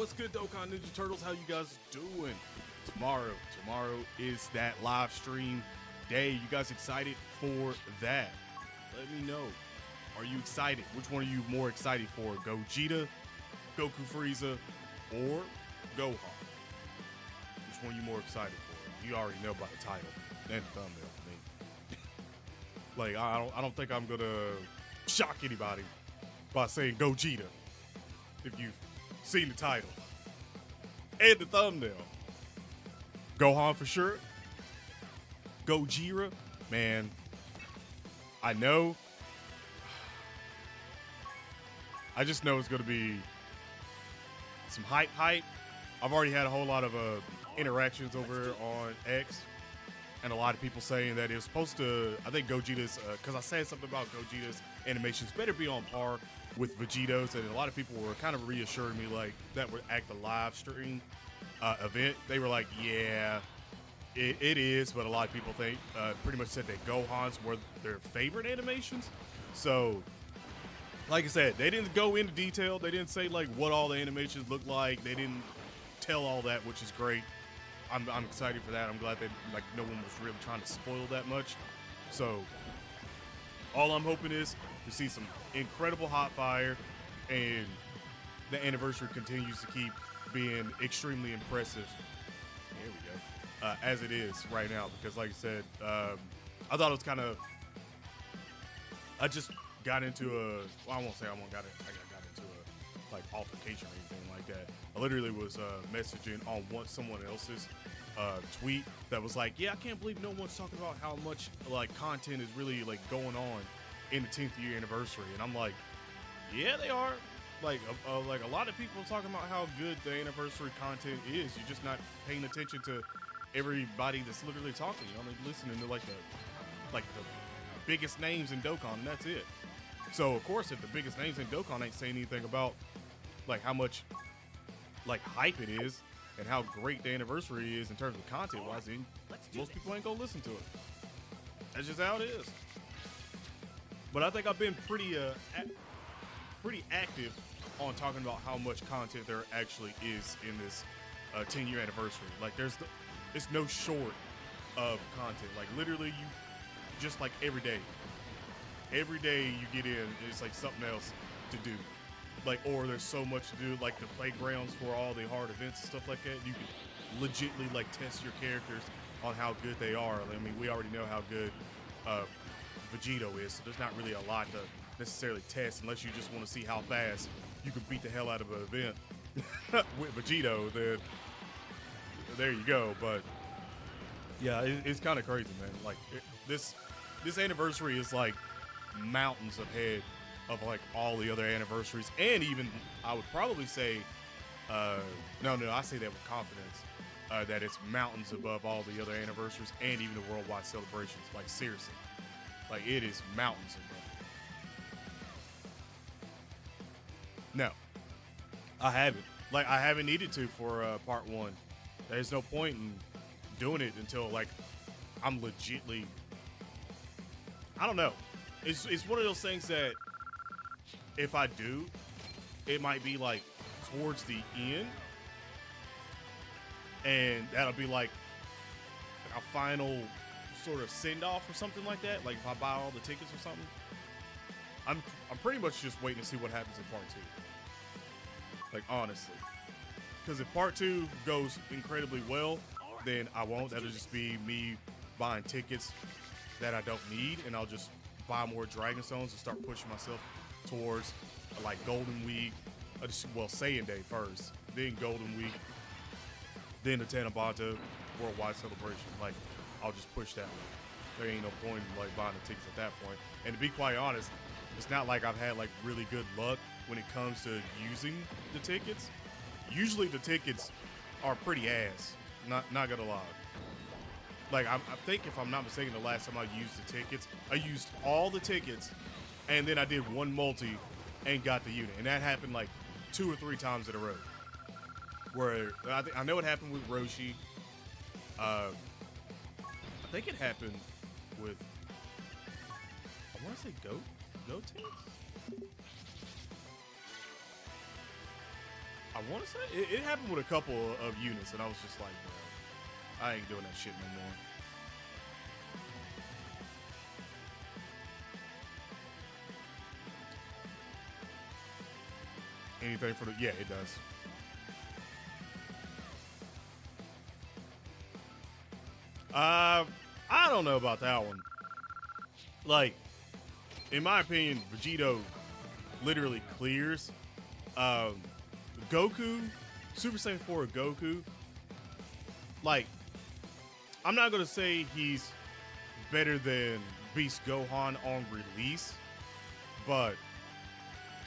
What's good, Dokkan Ninja Turtles? How you guys doing? Tomorrow is that live stream day. You guys excited for that? Let me know. Are you excited? Which one are you more excited for? Gogeta, Goku Frieza, or Gohan? Which one are you more excited for? You already know by the title and the thumbnail for me. Like, I don't think I'm gonna shock anybody by saying Gogeta if you've seen the title and the thumbnail. Gohan for sure. Gojira, man. I know. I just know it's gonna be some hype. I've already had a whole lot of interactions over on X, and a lot of people saying that it was supposed to. I think Gogeta's, because I said something about Gogeta's animations better be on par with Vegeto's, and a lot of people were kind of reassuring me like that would act the live stream event. They were like, yeah, it is, but a lot of people think pretty much said that Gohan's were their favorite animations. So, like I said, they didn't go into detail. They didn't say like what all the animations look like. They didn't tell all that, which is great. I'm excited for that. I'm glad that like no one was really trying to spoil that much. So all I'm hoping is to see some incredible hot fire, and the anniversary continues to keep being extremely impressive. Here we go. As it is right now, because like I said, I thought it was kind of. I just got into a. Well, I won't say I got into a like altercation or anything like that. I literally was messaging on someone else's tweet that was like, "Yeah, I can't believe no one's talking about how much like content is really like going on in the 10th year anniversary." And I'm like, "Yeah, they are." Like a lot of people are talking about how good the anniversary content is. You're just not paying attention to everybody that's literally talking. You're only listening to like the biggest names in Dokkan, and that's it. So of course, if the biggest names in Dokkan ain't saying anything about like how much like hype it is and how great the anniversary is in terms of content wise, then most people ain't gonna listen to it. That's just how it is. But I think I've been pretty active on talking about how much content there actually is in this 10-year anniversary. Like it's no short of content. Like literally, you just like every day you get in, it's like something else to do. Like, or there's so much to do, like the playgrounds for all the hard events and stuff like that. You can legitly like test your characters on how good they are. I mean, we already know how good Vegito is, so there's not really a lot to necessarily test unless you just want to see how fast you can beat the hell out of an event with Vegito. Then there you go. But yeah, it's kind of crazy, man. Like this anniversary is like mountains ahead of like all the other anniversaries, and even I would probably say, no, I say that with confidence, that it's mountains above all the other anniversaries and even the worldwide celebrations. Like seriously, like it is mountains above. No, I haven't. Like I haven't needed to for part one. There's no point in doing it until like I'm legitly. I don't know. It's one of those things that if I do, it might be like towards the end, and that'll be like a final sort of send off or something like that. Like if I buy all the tickets or something, I'm pretty much just waiting to see what happens in part 2. Like honestly, because if part 2 goes incredibly well, then I won't. That'll just be me buying tickets that I don't need, and I'll just buy more Dragon Stones and start pushing myself towards like Golden Week, well, Saiyan Day first, then Golden Week, then the Tanabata Worldwide Celebration. Like, I'll just push that way. There ain't no point in like buying the tickets at that point. And to be quite honest, it's not like I've had like really good luck when it comes to using the tickets. Usually the tickets are pretty ass. Not gonna lie. Like I think if I'm not mistaken, the last time I used the tickets, I used all the tickets, and then I did one multi and got the unit, and that happened like 2 or 3 times in a row. Where I know it happened with Roshi. I think it happened with, I want to say Goten. I want to say it happened with a couple of units, and I was just like, bro, I ain't doing that shit no more. Anything for the yeah, it does. I don't know about that one. Like, in my opinion, Vegito literally clears. Um, Goku, Super Saiyan 4 Goku. Like, I'm not gonna say he's better than Beast Gohan on release, but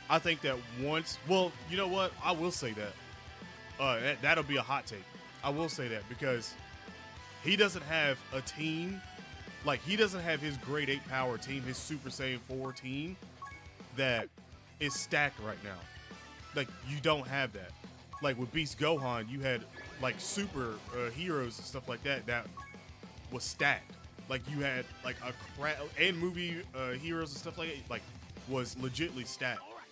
I think that once, well, you know what? I will say that. That'll be a hot take. I will say that because he doesn't have a team. Like, he doesn't have his grade 8 power team, his Super Saiyan 4 team that is stacked right now. Like, you don't have that. Like, with Beast Gohan, you had, like, super heroes and stuff like that that was stacked. Like, you had, like, a crap, and movie heroes and stuff like that, like, was legitly stacked. All right,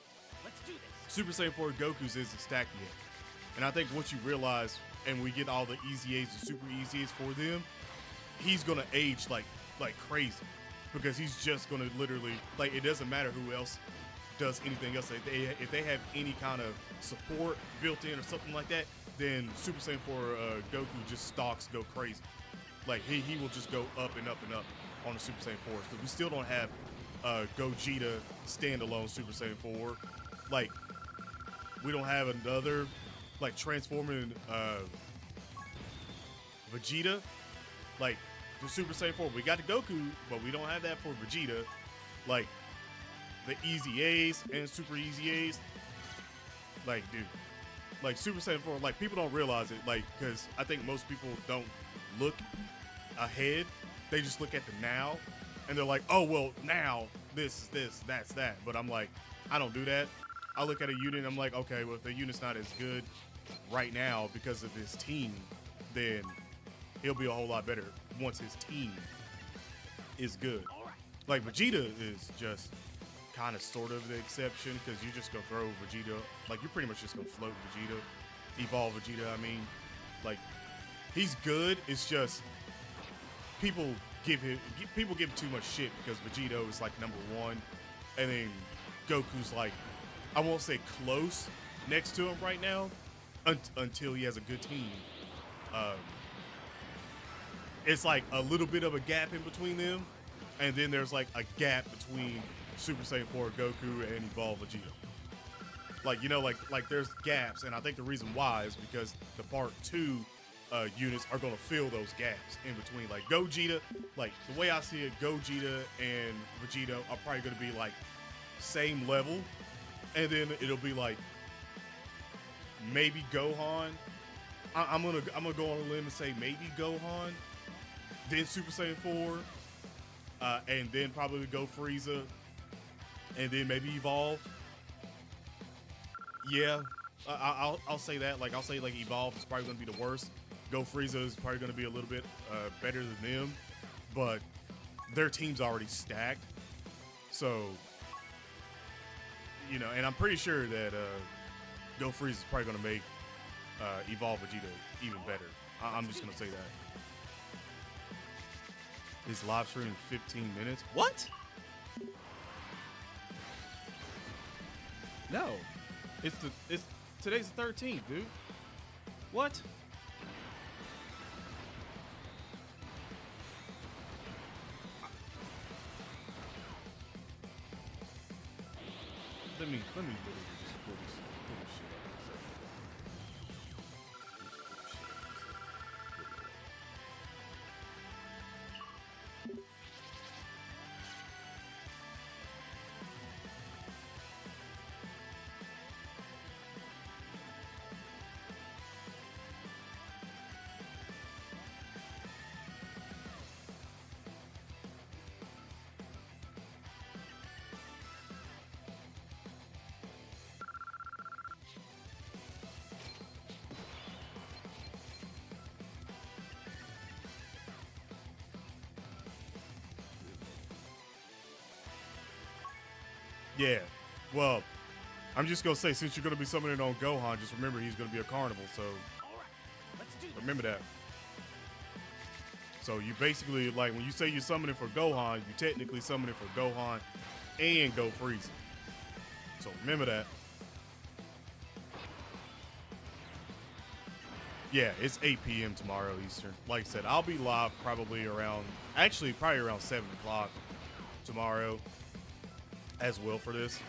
let's do this. Super Saiyan 4 Goku's isn't stacked yet. And I think once you realize, and we get all the easy A's and super easy A's for them, he's going to age like crazy. Because he's just going to literally, like, it doesn't matter who else does anything else. If they have any kind of support built in or something like that, then Super Saiyan 4 Goku just stalks go crazy. Like, he will just go up and up and up on the Super Saiyan 4s. Because we still don't have Gogeta standalone Super Saiyan 4. Like, we don't have another, like, transforming Vegeta. Like, the Super Saiyan 4, we got the Goku, but we don't have that for Vegeta. Like, the easy A's and super easy A's. Like, dude. Like, Super Saiyan 4, like, people don't realize it. Like, because I think most people don't look ahead. They just look at the now. And they're like, oh, well, now, this is this, that's that. But I'm like, I don't do that. I look at a unit and I'm like, okay, well, if the unit's not as good right now because of his team, then he'll be a whole lot better once his team is good. Like, Vegeta is just kind of sort of the exception because you just go throw Vegeta. Like, you're pretty much just going to float Vegeta, evolve Vegeta. I mean, like, he's good. It's just people give him too much shit because Vegito is like #1, and then Goku's like, I won't say close next to him right now until he has a good team. It's like a little bit of a gap in between them, and then there's like a gap between Super Saiyan 4 Goku and Evolve Vegeta. Like, you know, like there's gaps, and I think the reason why is because the Part 2 units are going to fill those gaps in between. Like, Gogeta, like, the way I see it, Gogeta and Vegeta are probably going to be like same level, and then it'll be like maybe Gohan. I'm gonna go on a limb and say maybe Gohan, then Super Saiyan 4, and then probably go Frieza, and then maybe Evolve. Yeah, I'll say that. Like, I'll say like Evolve is probably gonna be the worst. Go Frieza is probably gonna be a little bit better than them, but their team's already stacked. So, you know, and I'm pretty sure that Go Frieza is probably gonna make Evolve Vegeta even better. I'm just gonna say that. His live stream in 15 minutes. What? No, it's today's the 13th, dude. What? Let me literally just pull this shit up in a second. Yeah, well, I'm just gonna say, since you're gonna be summoning on Gohan, just remember he's gonna be a carnival. So remember that. So you basically, like, when you say you're summoning for Gohan, you technically summoning for Gohan and Go Frieza. So remember that. Yeah, it's 8 p.m. tomorrow Eastern. Like I said, I'll be live probably around 7 o'clock tomorrow as well for this.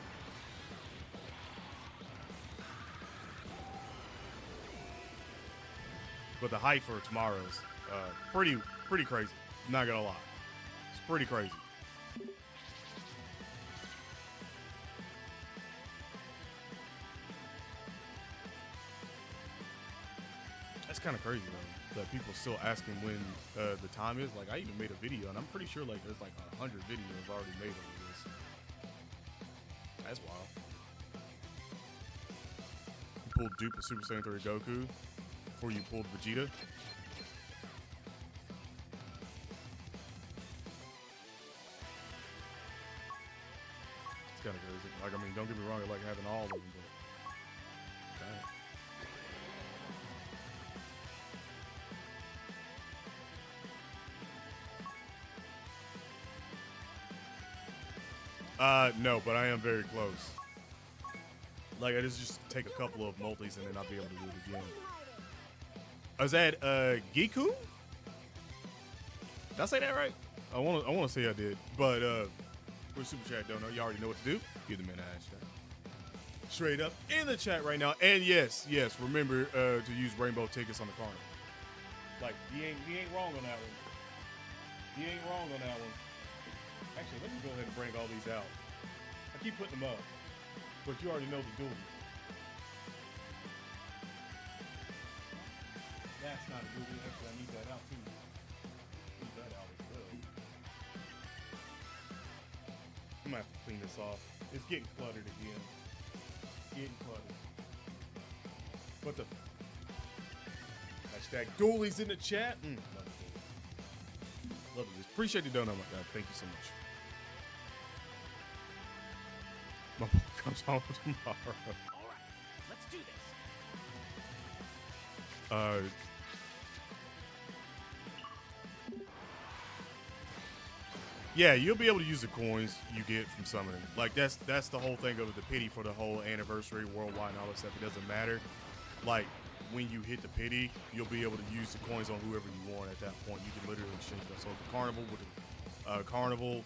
But the hype for tomorrow's pretty crazy. I'm not gonna lie, it's pretty crazy. That's kind of crazy though, that people still asking when the time is. Like, I even made a video, and I'm pretty sure like there's like 100 videos already made over this. That's wild. You pulled dupe of Super Saiyan 3 Goku before you pulled Vegeta. It's kind of crazy. Like, I mean, don't get me wrong, I like having all of them, but no, but I am very close. Like, I just take a couple of multis and then I'll be able to do it again. Is that Giku? Did I say that right? I want to say I did, but for Super Chat don't know, you already know what to do. Give the man a hashtag. Straight up in the chat right now, and yes, remember to use rainbow tickets on the carnival. Like, he ain't wrong on that one. He ain't wrong on that one. Actually, let me go ahead and bring all these out. I keep putting them up, but you already know the duel. That's not a duel. Actually, I need that out too. Need that out as well. I'm gonna have to clean this off. It's getting cluttered again. Getting cluttered. What the? Hashtag dualies in the chat. Love this. Appreciate the donut, my guy. Thank you so much. My book comes home tomorrow. All right, let's do this. Yeah, you'll be able to use the coins you get from summoning. Like, that's the whole thing of the pity for the whole anniversary worldwide and all that stuff. It doesn't matter. Like, when you hit the pity, you'll be able to use the coins on whoever you want at that point. You can literally exchange that. So the carnival with the carnival,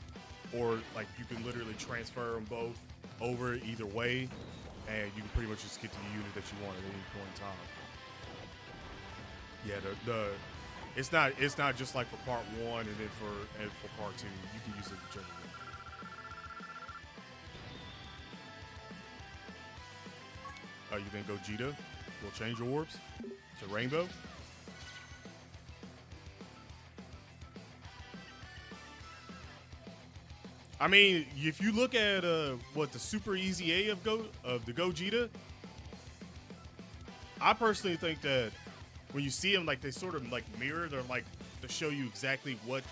or like you can literally transfer them both over either way, and you can pretty much just get to the unit that you want at any point in time. Yeah, it's not just like for part 1 and then for part 2. You can use it whichever way. You can go Gogeta. We'll change your orbs to rainbow. I mean, if you look at what the super easy A of the Gogeta, I personally think that when you see them, like, they sort of like mirror, they're like to show you exactly what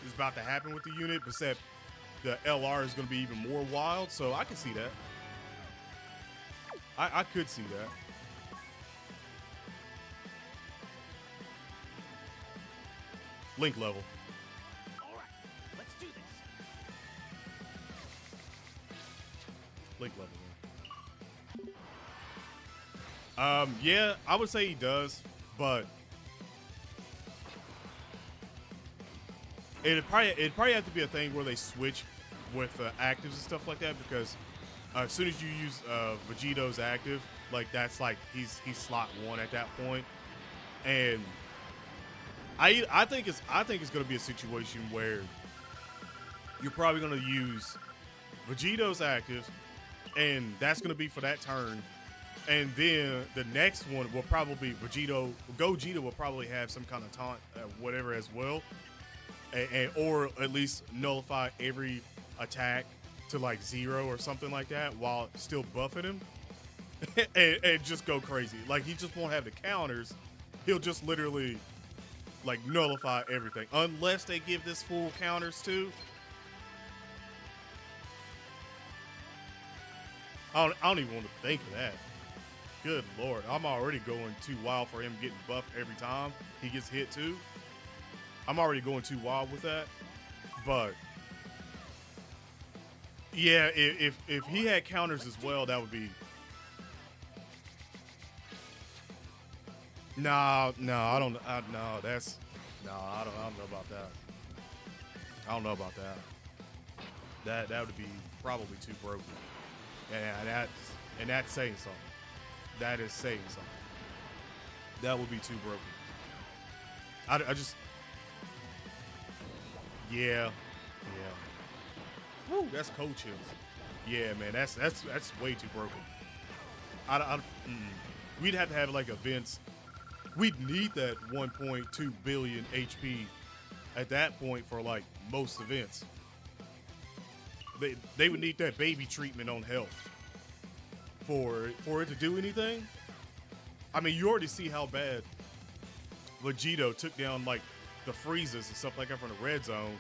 is about to happen with the unit, except the LR is going to be even more wild. So I can see that. I could see that. Link level. All right, let's do this. Link level. Yeah, I would say he does, but it'd probably have to be a thing where they switch with actives and stuff like that, because as soon as you use Vegeto's active, like, that's like he's slot 1 at that point, and I think it's going to be a situation where you're probably going to use Vegeto's active, and that's going to be for that turn. And then the next one will probably be Gogeta will probably have some kind of taunt, whatever, as well, or at least nullify every attack to like 0 or something like that, while still buffing him, and just go crazy. Like, he just won't have the counters. He'll just literally like nullify everything, unless they give this full counters too. I don't even want to think of that. Good Lord. I'm already going too wild for him getting buffed every time he gets hit too. I'm already going too wild with that. But yeah, if he had counters as well, that would be. No, no, I don't. No, that's no. I don't know about that. I don't know about that. That would be probably too broken, and that's saying something. That is saying something. That would be too broken. I just. Yeah, yeah. Woo, that's coach hills. Yeah, man, that's way too broken. We'd have to have like events. We'd need that 1.2 billion HP at that point for like most events. They would need that baby treatment on health for it to do anything. I mean, you already see how bad Vegito took down like the freezes and stuff like that from the red zone.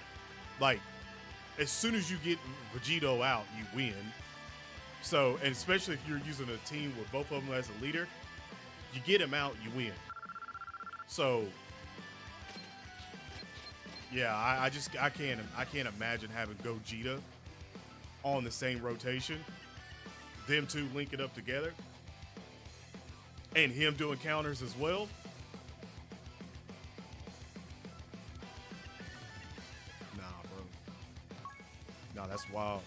Like, as soon as you get Vegito out, you win. So, and especially if you're using a team with both of them as a leader, you get him out, you win. So, yeah, I can't imagine having Gogeta on the same rotation. Them two linking up together, and him doing counters as well. Nah, bro. Nah, that's wild.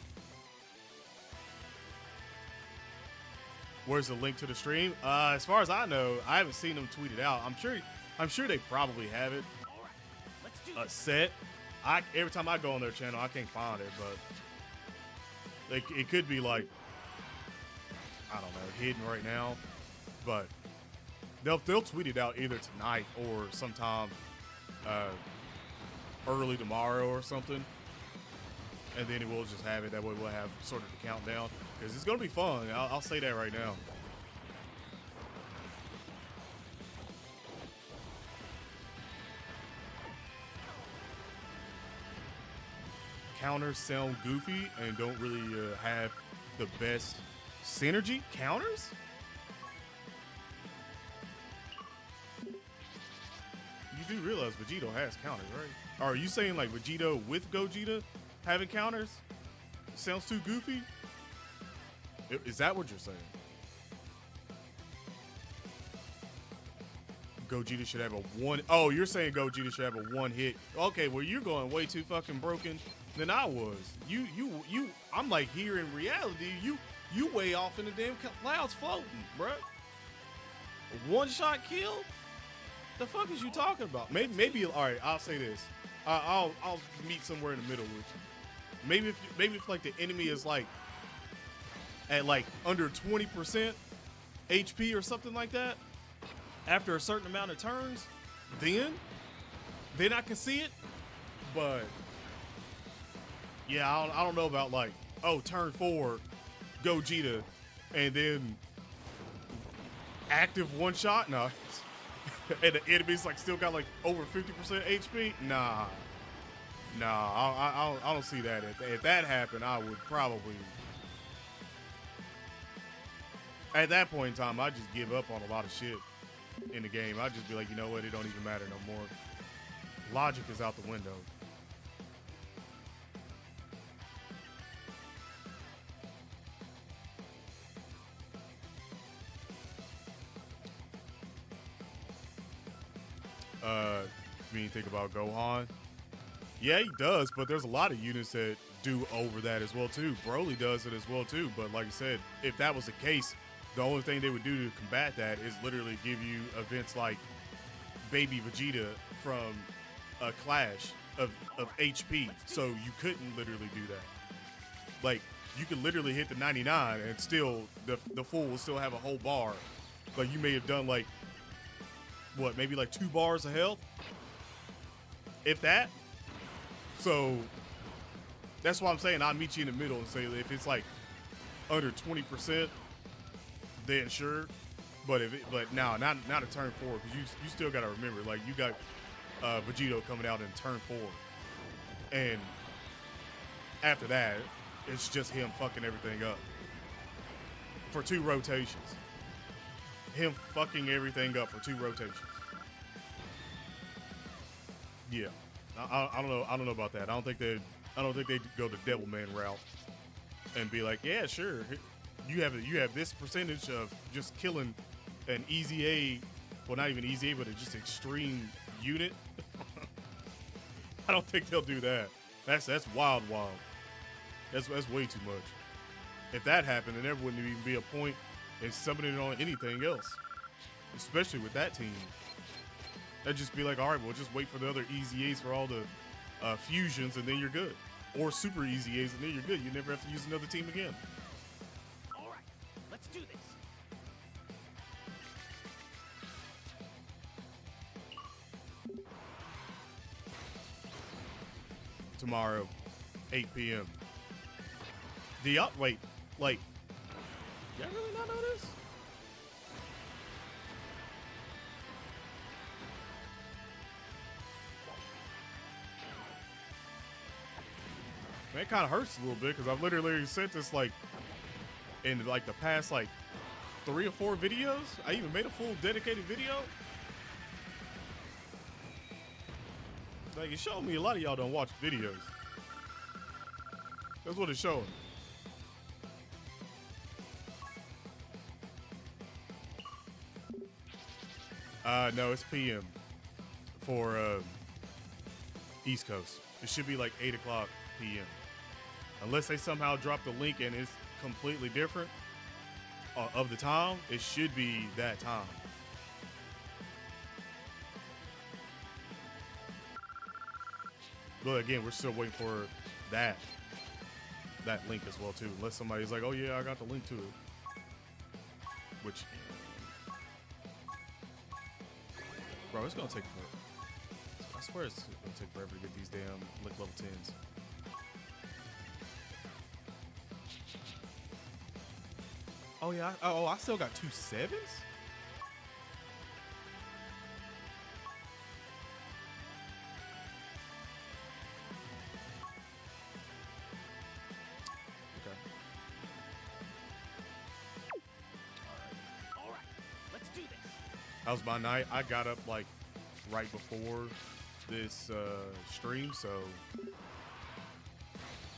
Where's the link to the stream? As far as I know, I haven't seen them tweet it out. I'm sure they probably have it set. Every time I go on their channel, I can't find it, but it could be like, I don't know, hidden right now. But they'll tweet it out either tonight or sometime early tomorrow or something, and then we'll just have it. That way we'll have sort of the countdown, because it's gonna be fun. I'll say that right now. Counters sound goofy and don't really have the best synergy. Counters? You do realize Vegito has counters, right? Are you saying like Vegito with Gogeta having counters sounds too goofy? Is that what you're saying? Gogeta should have a one. Oh, you're saying Gogeta should have a one hit. Okay, well, you're going way too fucking broken than I was. I'm like, here in reality, you way off in the damn clouds floating, bruh. One shot kill? The fuck is you talking about? Maybe all right, I'll say this. I'll meet somewhere in the middle with you. Maybe if like the enemy is like at like under 20% HP or something like that, after a certain amount of turns, then I can see it. But yeah, I don't know about like, oh, turn 4, Gogeta, and then active one shot. No, and the enemy's like still got like over 50% HP. Nah, I don't see that. If that happened, I would probably, at that point in time, I'd just give up on a lot of shit in the game. I'd just be like, you know what, it don't even matter no more. Logic is out the window. You mean think about Gohan? Yeah, he does, but there's a lot of units that do over that as well too. Broly does it as well too, but like I said, if that was the case, the only thing they would do to combat that is literally give you events like Baby Vegeta from a clash of HP, so you couldn't literally do that. Like, you could literally hit the 99 and still, the fool will still have a whole bar. Like, you may have done like, what, maybe like 2 bars of health? If that. So, that's why I'm saying I'll meet you in the middle and say if it's like under 20%, then sure. But now not a turn 4, because you still got to remember, like, you got Vegito coming out in turn 4, and after that it's just him fucking everything up. for 2 rotations. Him fucking everything up for 2 rotations. Yeah, I don't know. I don't know about that. I don't think they go the Devilman route and be like, yeah, sure. You have this percentage of just killing an easy A, well, not even easy A, but a just extreme unit. I don't think they'll do that. That's wild. That's way too much. If that happened, then there wouldn't even be a point in summoning on anything else, especially with that team. That'd just be like, all right, we'll just wait for the other easy A's for all the fusions, and then you're good. Or super easy A's, and then you're good. You never have to use another team again. All right, let's do this. Tomorrow, 8 p.m. Wait, like, y'all really not know this? Man, it kind of hurts a little bit because I've literally sent this like in like the past like 3 or 4 videos. I even made a full dedicated video. Like, it showed me a lot of y'all don't watch videos. That's what it's showing. No, it's PM for East Coast. It should be like 8 o'clock PM. Unless they somehow drop the link and it's completely different of the time, it should be that time. But again, we're still waiting for that link as well too. Unless somebody's like, "Oh yeah, I got the link to it," which, bro, it's gonna take forever. I swear it's gonna take forever to get these damn level 10s. Oh yeah. I still got 2 7s. All right, let's do this. That was my night. I got up like right before this stream, so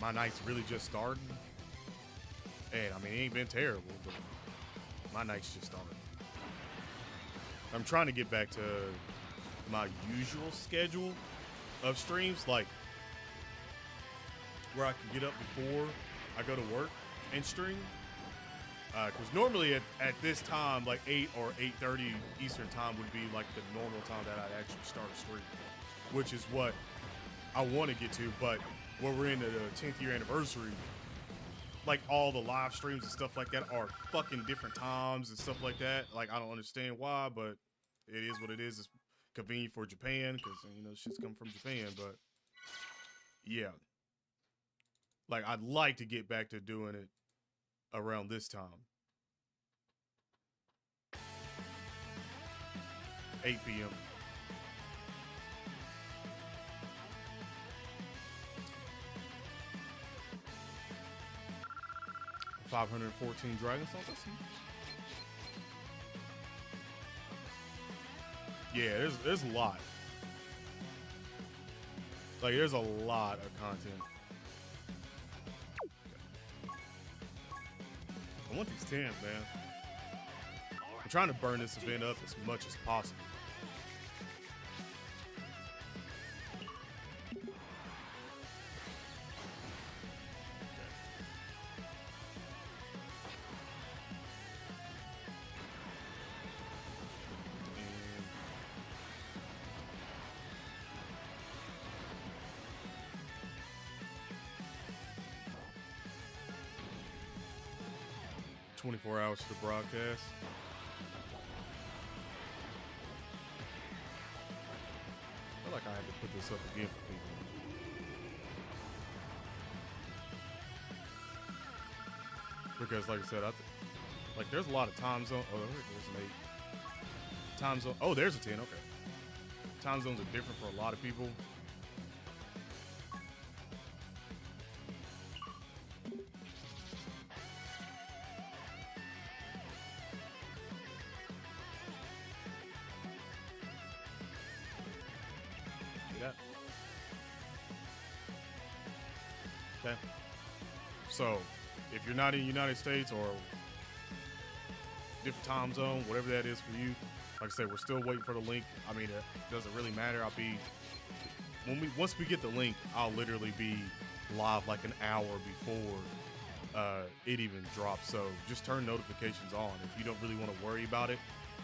my night's really just starting. And I mean, it ain't been terrible, but my night's just starting. I'm trying to get back to my usual schedule of streams, like where I can get up before I go to work and stream. Because normally at this time, like 8 or 8:30 Eastern time would be like the normal time that I'd actually start a stream, which is what I want to get to. But when we're in the 10th year anniversary, like all the live streams and stuff like that are fucking different times and stuff like that. Like, I don't understand why, but it is what it is. It's convenient for Japan because, you know, shit's come from Japan. But yeah, like I'd like to get back to doing it around this time. 8 p.m. $514 Dragon Souls. Yeah, there's a lot. Like, there's a lot of content. I want these 10s, man. I'm trying to burn this event up as much as possible. And 24 hours to the broadcast. I feel like I have to put this up again for people. Because, like I said, like there's a lot of time zone. Oh, there's an 8. Time zone. Oh, there's a 10. Okay. Time zones are different for a lot of people. Okay. So, if you're not in the United States or different time zone, whatever that is for you, like I said, we're still waiting for the link. I mean, it doesn't really matter. Once we get the link, I'll literally be live like an hour before it even drops. So just turn notifications on. If you don't really want to worry about it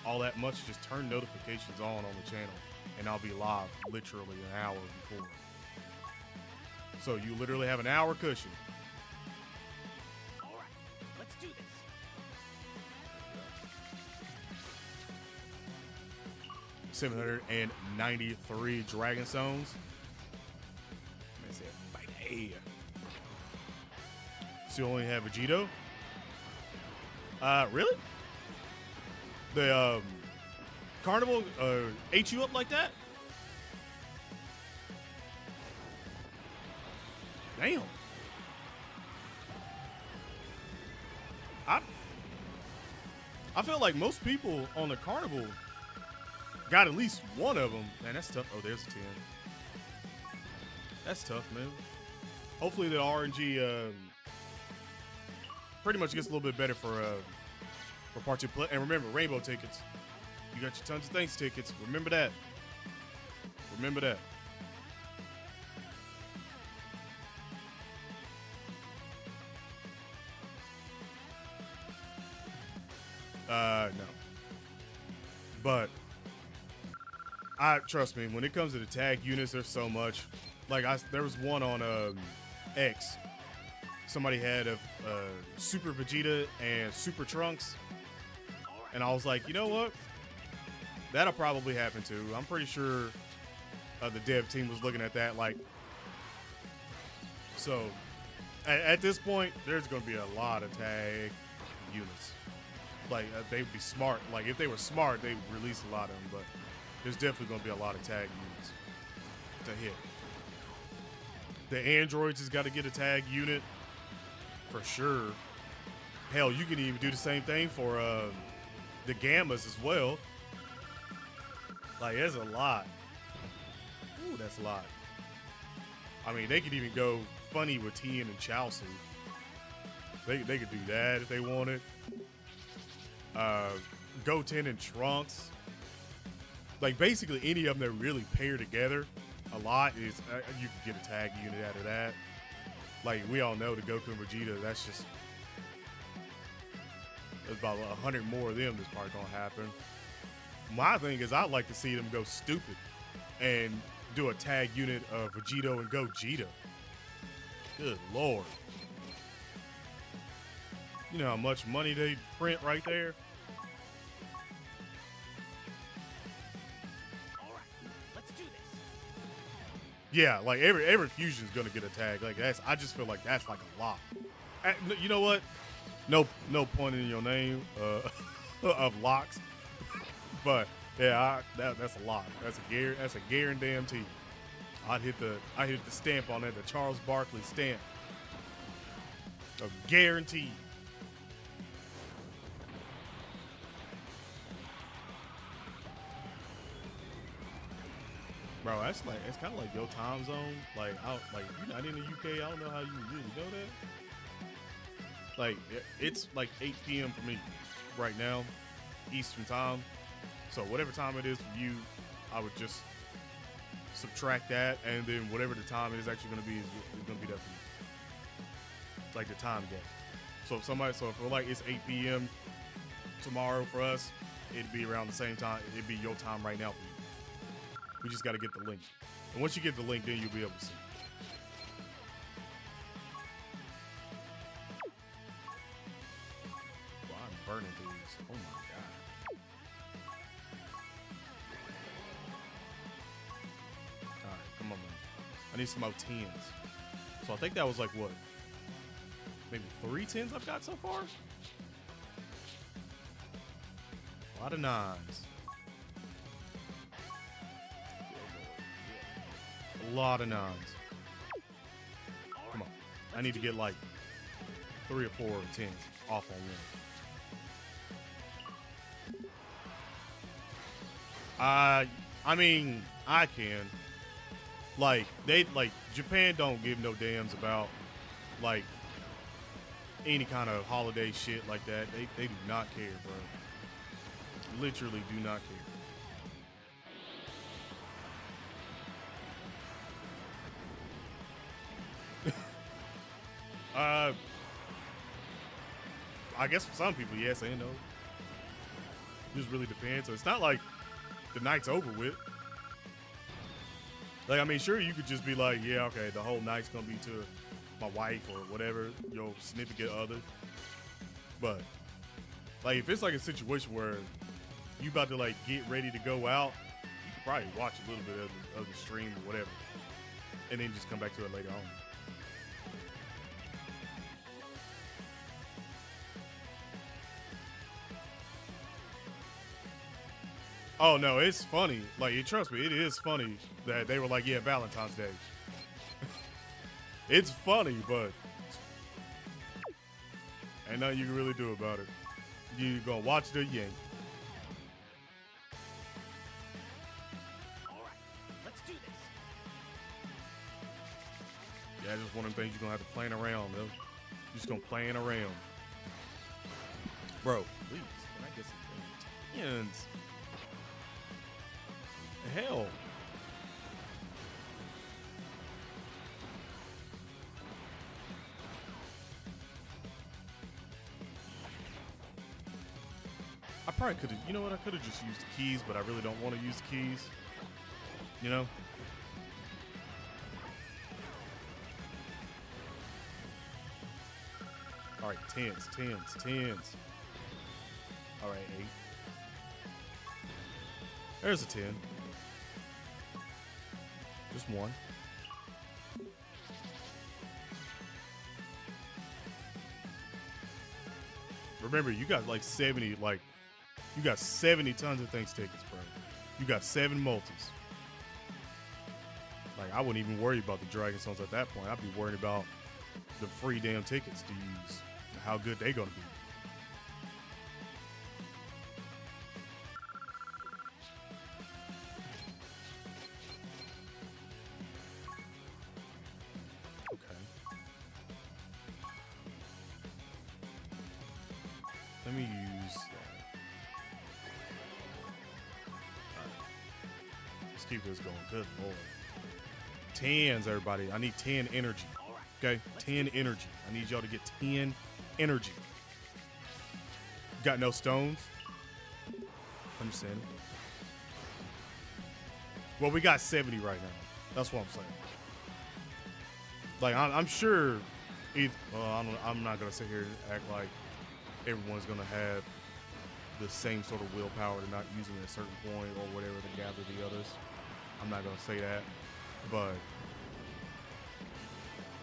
all that much, just turn notifications on the channel, and I'll be live literally an hour before. So you literally have an hour cushion. All right, let's do this. 793 Dragon Stones. Let me see. Hey. So you only have Vegito? Really? The Carnival ate you up like that? Damn. I feel like most people on the Carnival got at least one of them. Man, that's tough. Oh, there's a 10. That's tough, man. Hopefully the RNG pretty much gets a little bit better for part 2 play. And remember, rainbow tickets. You got your tons of thanks tickets. Remember that. Remember that. No. But trust me, when it comes to the tag units, there's so much. Like there was one on X. Somebody had a Super Vegeta and Super Trunks, and I was like, you know what? That'll probably happen too. I'm pretty sure the dev team was looking at that like. So at this point, there's going to be a lot of tag units. Like they'd be smart. Like if they were smart, they'd release a lot of them. But there's definitely going to be a lot of tag units to hit. The androids has got to get a tag unit for sure. Hell, you can even do the same thing for the gammas as well. Like there's a lot. Ooh, that's a lot. I mean, they could even go funny with Tien and Chaozu. They could do that if they wanted. Goten and Trunks. Like basically any of them that really pair together a lot is you can get a tag unit out of that. Like we all know the Goku and Vegeta, that's just there's about 100 more of them that's probably gonna happen. My thing is I'd like to see them go stupid and do a tag unit of Vegito and Gogeta. Good Lord. You know how much money they print right there? All right, let's do this. Yeah, like every fusion's gonna get a tag. Like I just feel like that's like a lot. You know what? No point in your name of locks, but yeah, that's a lot. That's a guarantee. I'd hit the stamp on that, the Charles Barkley stamp. A guarantee. Bro, it's kind of like your time zone. Like you're not in the UK. I don't know how you really know that. Like it's like 8 p.m. for me right now, Eastern time. So whatever time it is for you, I would just subtract that, and then whatever the time it is actually going to be is going to be that for you. It's like the time gap. So if we're like it's 8 p.m. tomorrow for us, it'd be around the same time. It'd be your time right now for you. We just got to get the link. And once you get the link, then you'll be able to see. Well, I'm burning these. Oh my God. All right, come on, man. I need some more 10s. So I think that was like what? Maybe 3 10s I've got so far? A lot of 9s. A lot of 9s. Come on. I need to get like 3 or 4 10s off on one. I mean, I can. Like Japan don't give no damns about like any kind of holiday shit like that. They do not care, bro. Literally do not care. I guess for some people, yes and no. Just really depends. So it's not like the night's over with. Like, I mean, sure, you could just be like, yeah, okay, the whole night's gonna be to my wife or whatever, your significant other. But like, if it's like a situation where you about to like get ready to go out, you could probably watch a little bit of the stream or whatever, and then just come back to it later on. Oh no, it's funny. Like, trust me, it is funny that they were like, yeah, Valentine's Day. It's funny, but ain't nothing you can really do about it. You gonna watch it or you ain't. All right, let's do this. Yeah, just one of them things you're gonna have to plan around, though. You're just gonna plan around. Bro, please, can I get some ends? Hell. I probably could have, you know what, I could have just used the keys, but I really don't want to use the keys. You know? All right, tens. All right, 8. There's a 10. Just one. Remember, you got like 70, like, you got 70 tons of Thanks tickets, bro. You got 7 multis. Like, I wouldn't even worry about the Dragon Stones at that point. I'd be worried about the free damn tickets to use. How good they gonna be. Let me use that. Right. Let's keep this going. Good lord. 10s, everybody. I need 10 energy. Okay? 10 energy. I need y'all to get 10 energy. Got no stones? Understand. Well, we got 70 right now. That's what I'm saying. Like, I'm sure. I'm not gonna sit here and act like everyone's gonna have the same sort of willpower to not using at a certain point or whatever to gather the others. I'm not gonna say that, but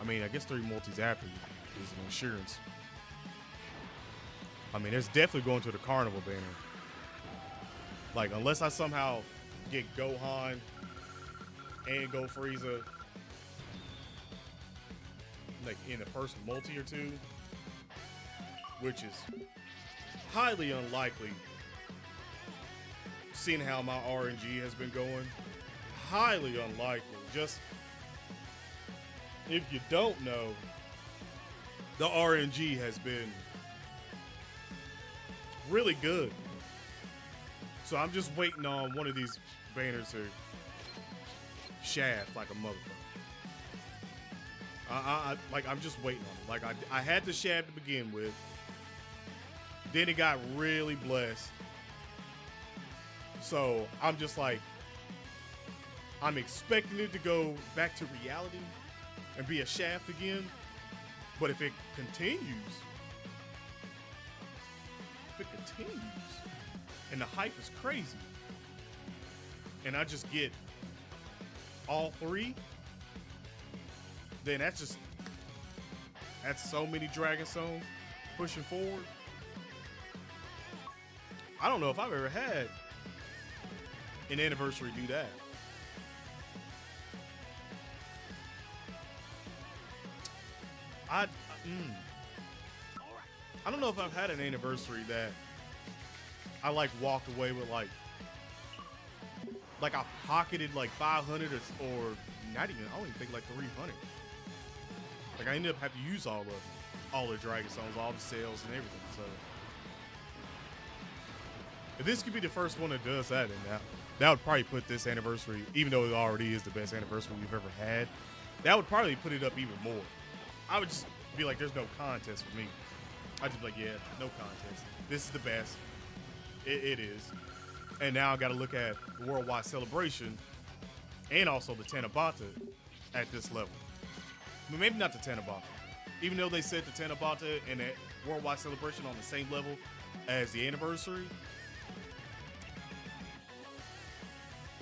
I mean, I guess 3 multis after is an insurance. I mean, there's definitely going to the carnival banner. Like, unless I somehow get Gohan and Go Frieza, like, in the first multi or two, which is highly unlikely, seeing how my RNG has been going. Highly unlikely. Just, if you don't know, the RNG has been really good. So I'm just waiting on one of these banners to shaft like a motherfucker. I'm just waiting on it. Like, I had the shaft to begin with. Then it got really blessed. So I'm just like, I'm expecting it to go back to reality and be a shaft again. But if it continues, and the hype is crazy, and I just get all 3, then that's so many Dragon Stones pushing forward. I don't know if I've ever had an anniversary do that. I don't know if I've had an anniversary that I like walked away with like I pocketed like 500 or not even, I don't even think like 300. Like I ended up having to use all of them, all the Dragon Stones, all the sales and everything. So if this could be the first one that does that, then that would probably put this anniversary, even though it already is the best anniversary we've ever had, that would probably put it up even more. I would just be like, there's no contest for me. I'd just be like, yeah, no contest. This is the best. It is. And now I got to look at the worldwide celebration and also the Tanabata at this level. I mean, maybe not the Tanabata. Even though they said the Tanabata and the worldwide celebration on the same level as the anniversary.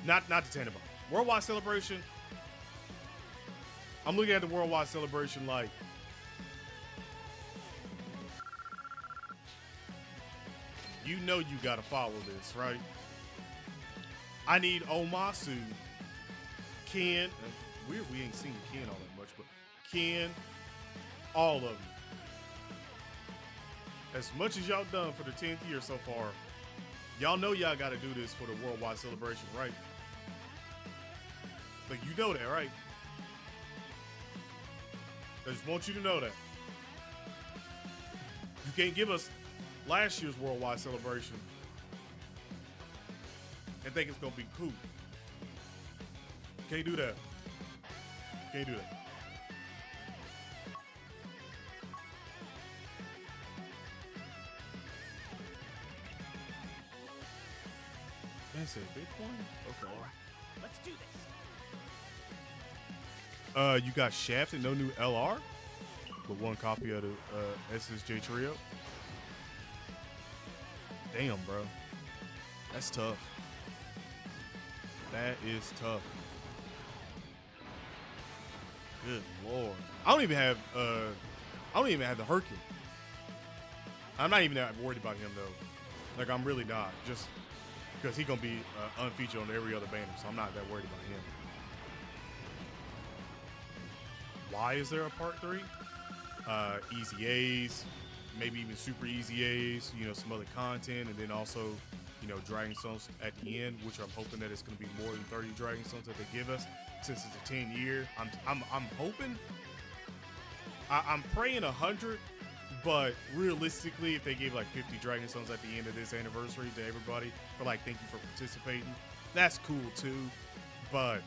Not the Tanabata. Worldwide celebration. I'm looking at the worldwide celebration like you know you gotta follow this, right? I need Omasu, Ken. Weird we ain't seen Ken all that much, but Ken, all of them. As much as y'all done for the 10th year so far, y'all know y'all gotta do this for the worldwide celebration, right? Like you know that, right? I just want you to know that. You can't give us last year's worldwide celebration and think it's gonna be cool. Can't do that. Can't do that. That's it, Bitcoin? Okay. All right, let's do this. You got Shaft and no new LR, but one copy of the SSJ Trio. Damn, bro. That's tough. That is tough. Good lord. I don't even have the Hercules. I'm not even that worried about him though. Like I'm really not. Just because he's gonna be unfeatured on every other banner, so I'm not that worried about him. Why is there a part 3? Easy A's, maybe even super easy A's, you know, some other content, and then also, you know, Dragon Stones at the end, which I'm hoping that it's going to be more than 30 Dragon Stones that they give us, since it's a 10-year. I'm hoping, I'm praying 100, but realistically, if they gave like 50 Dragon Stones at the end of this anniversary to everybody for like thank you for participating, that's cool too. But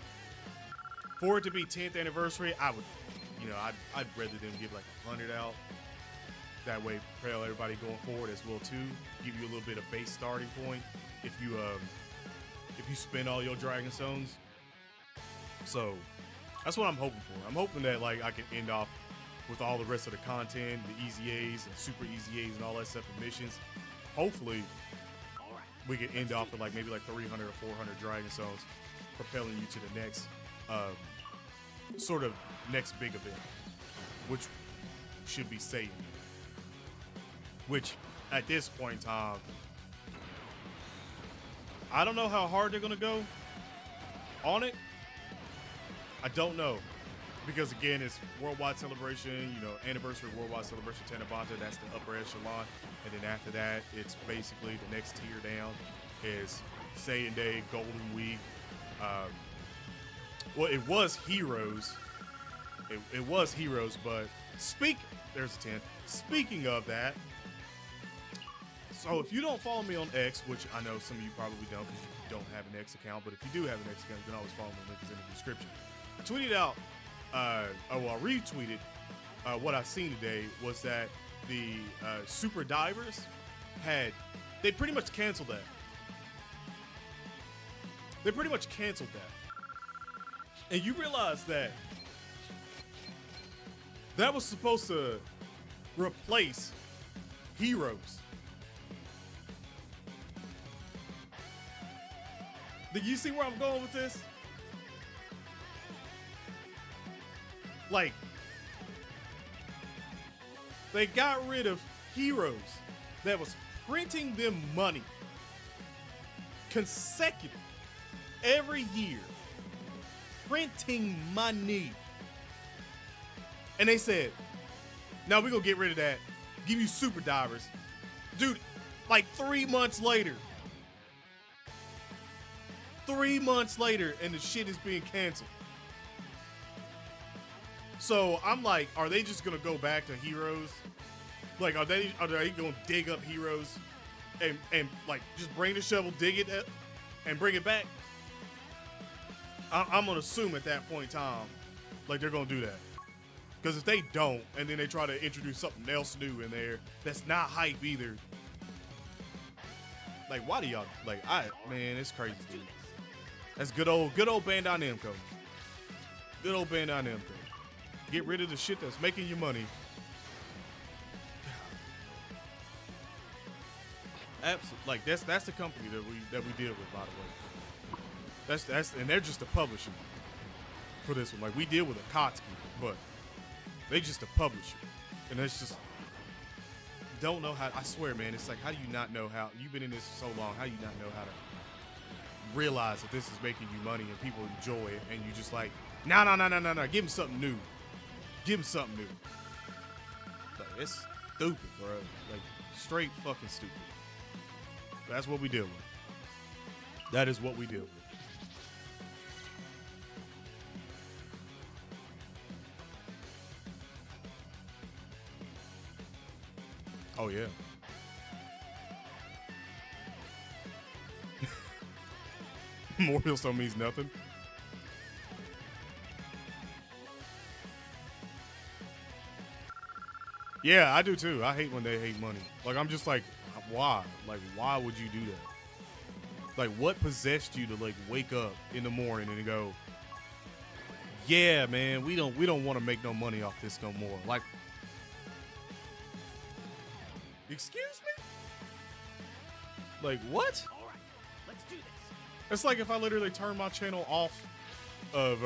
for it to be 10th anniversary, I would, you know, I'd rather them give like 100 out. That way, propel everybody going forward as well too. Give you a little bit of base starting point if you spend all your Dragon Stones. So that's what I'm hoping for. I'm hoping that like I can end off with all the rest of the content, the easy A's and super easy A's and all that stuff and missions. Hopefully, we can end off with like maybe like 300 or 400 Dragon Stones, propelling you to the next sort of next big event, which should be Satan. Which, at this point in time, I don't know how hard they're going to go on it. I don't know. Because, again, it's Worldwide Celebration, you know, Anniversary Worldwide Celebration Tanabata. That's the upper echelon. And then after that, it's basically the next tier down is Saiyan Day, Golden Week. Well, it was Heroes. It was Heroes, but there's a 10. Speaking of that, so if you don't follow me on X, which I know some of you probably don't because you don't have an X account, but if you do have an X account, you can always follow me. The link is in the description. I tweeted out, I retweeted what I seen today was that the Super Divers they pretty much canceled that. They pretty much canceled that. And you realize that that was supposed to replace Heroes. Do you see where I'm going with this? Like, they got rid of Heroes that was printing them money consecutive every year, printing money. And they said, now we're going to get rid of that, give you Super Divers. Dude, like 3 months later. 3 months later, and the shit is being canceled. So I'm like, are they just gonna go back to Heroes? Like, are they gonna dig up Heroes and like just bring the shovel, dig it up, and bring it back? I'm gonna assume at that point in time, like they're gonna do that. Because if they don't, and then they try to introduce something else new in there that's not hype either, like why do y'all like? Man, it's crazy, dude. That's good old Bandai Namco. Good old Bandai Namco. Get rid of the shit that's making you money. Absolutely, like that's the company that we deal with, by the way. That's and they're just a publisher for this one. Like we deal with a Kotsky, but they just a publisher, and it's just don't know how. I swear, man, it's like how do you not know how? You've been in this so long. How do you not know how to realize that this is making you money and people enjoy it, and you just like, no. Give them something new. Give them something new. Like, it's stupid, bro. Like straight fucking stupid. That's what we deal with. That is what we deal with. Oh yeah. More Millstone means nothing. Yeah, I do too. I hate when they hate money. Like I'm just like, why? Like why would you do that? Like what possessed you to like wake up in the morning and go, yeah, man, we don't want to make no money off this no more. Like, excuse me? Like what? All right, let's do this. It's like if I literally turn my channel off of,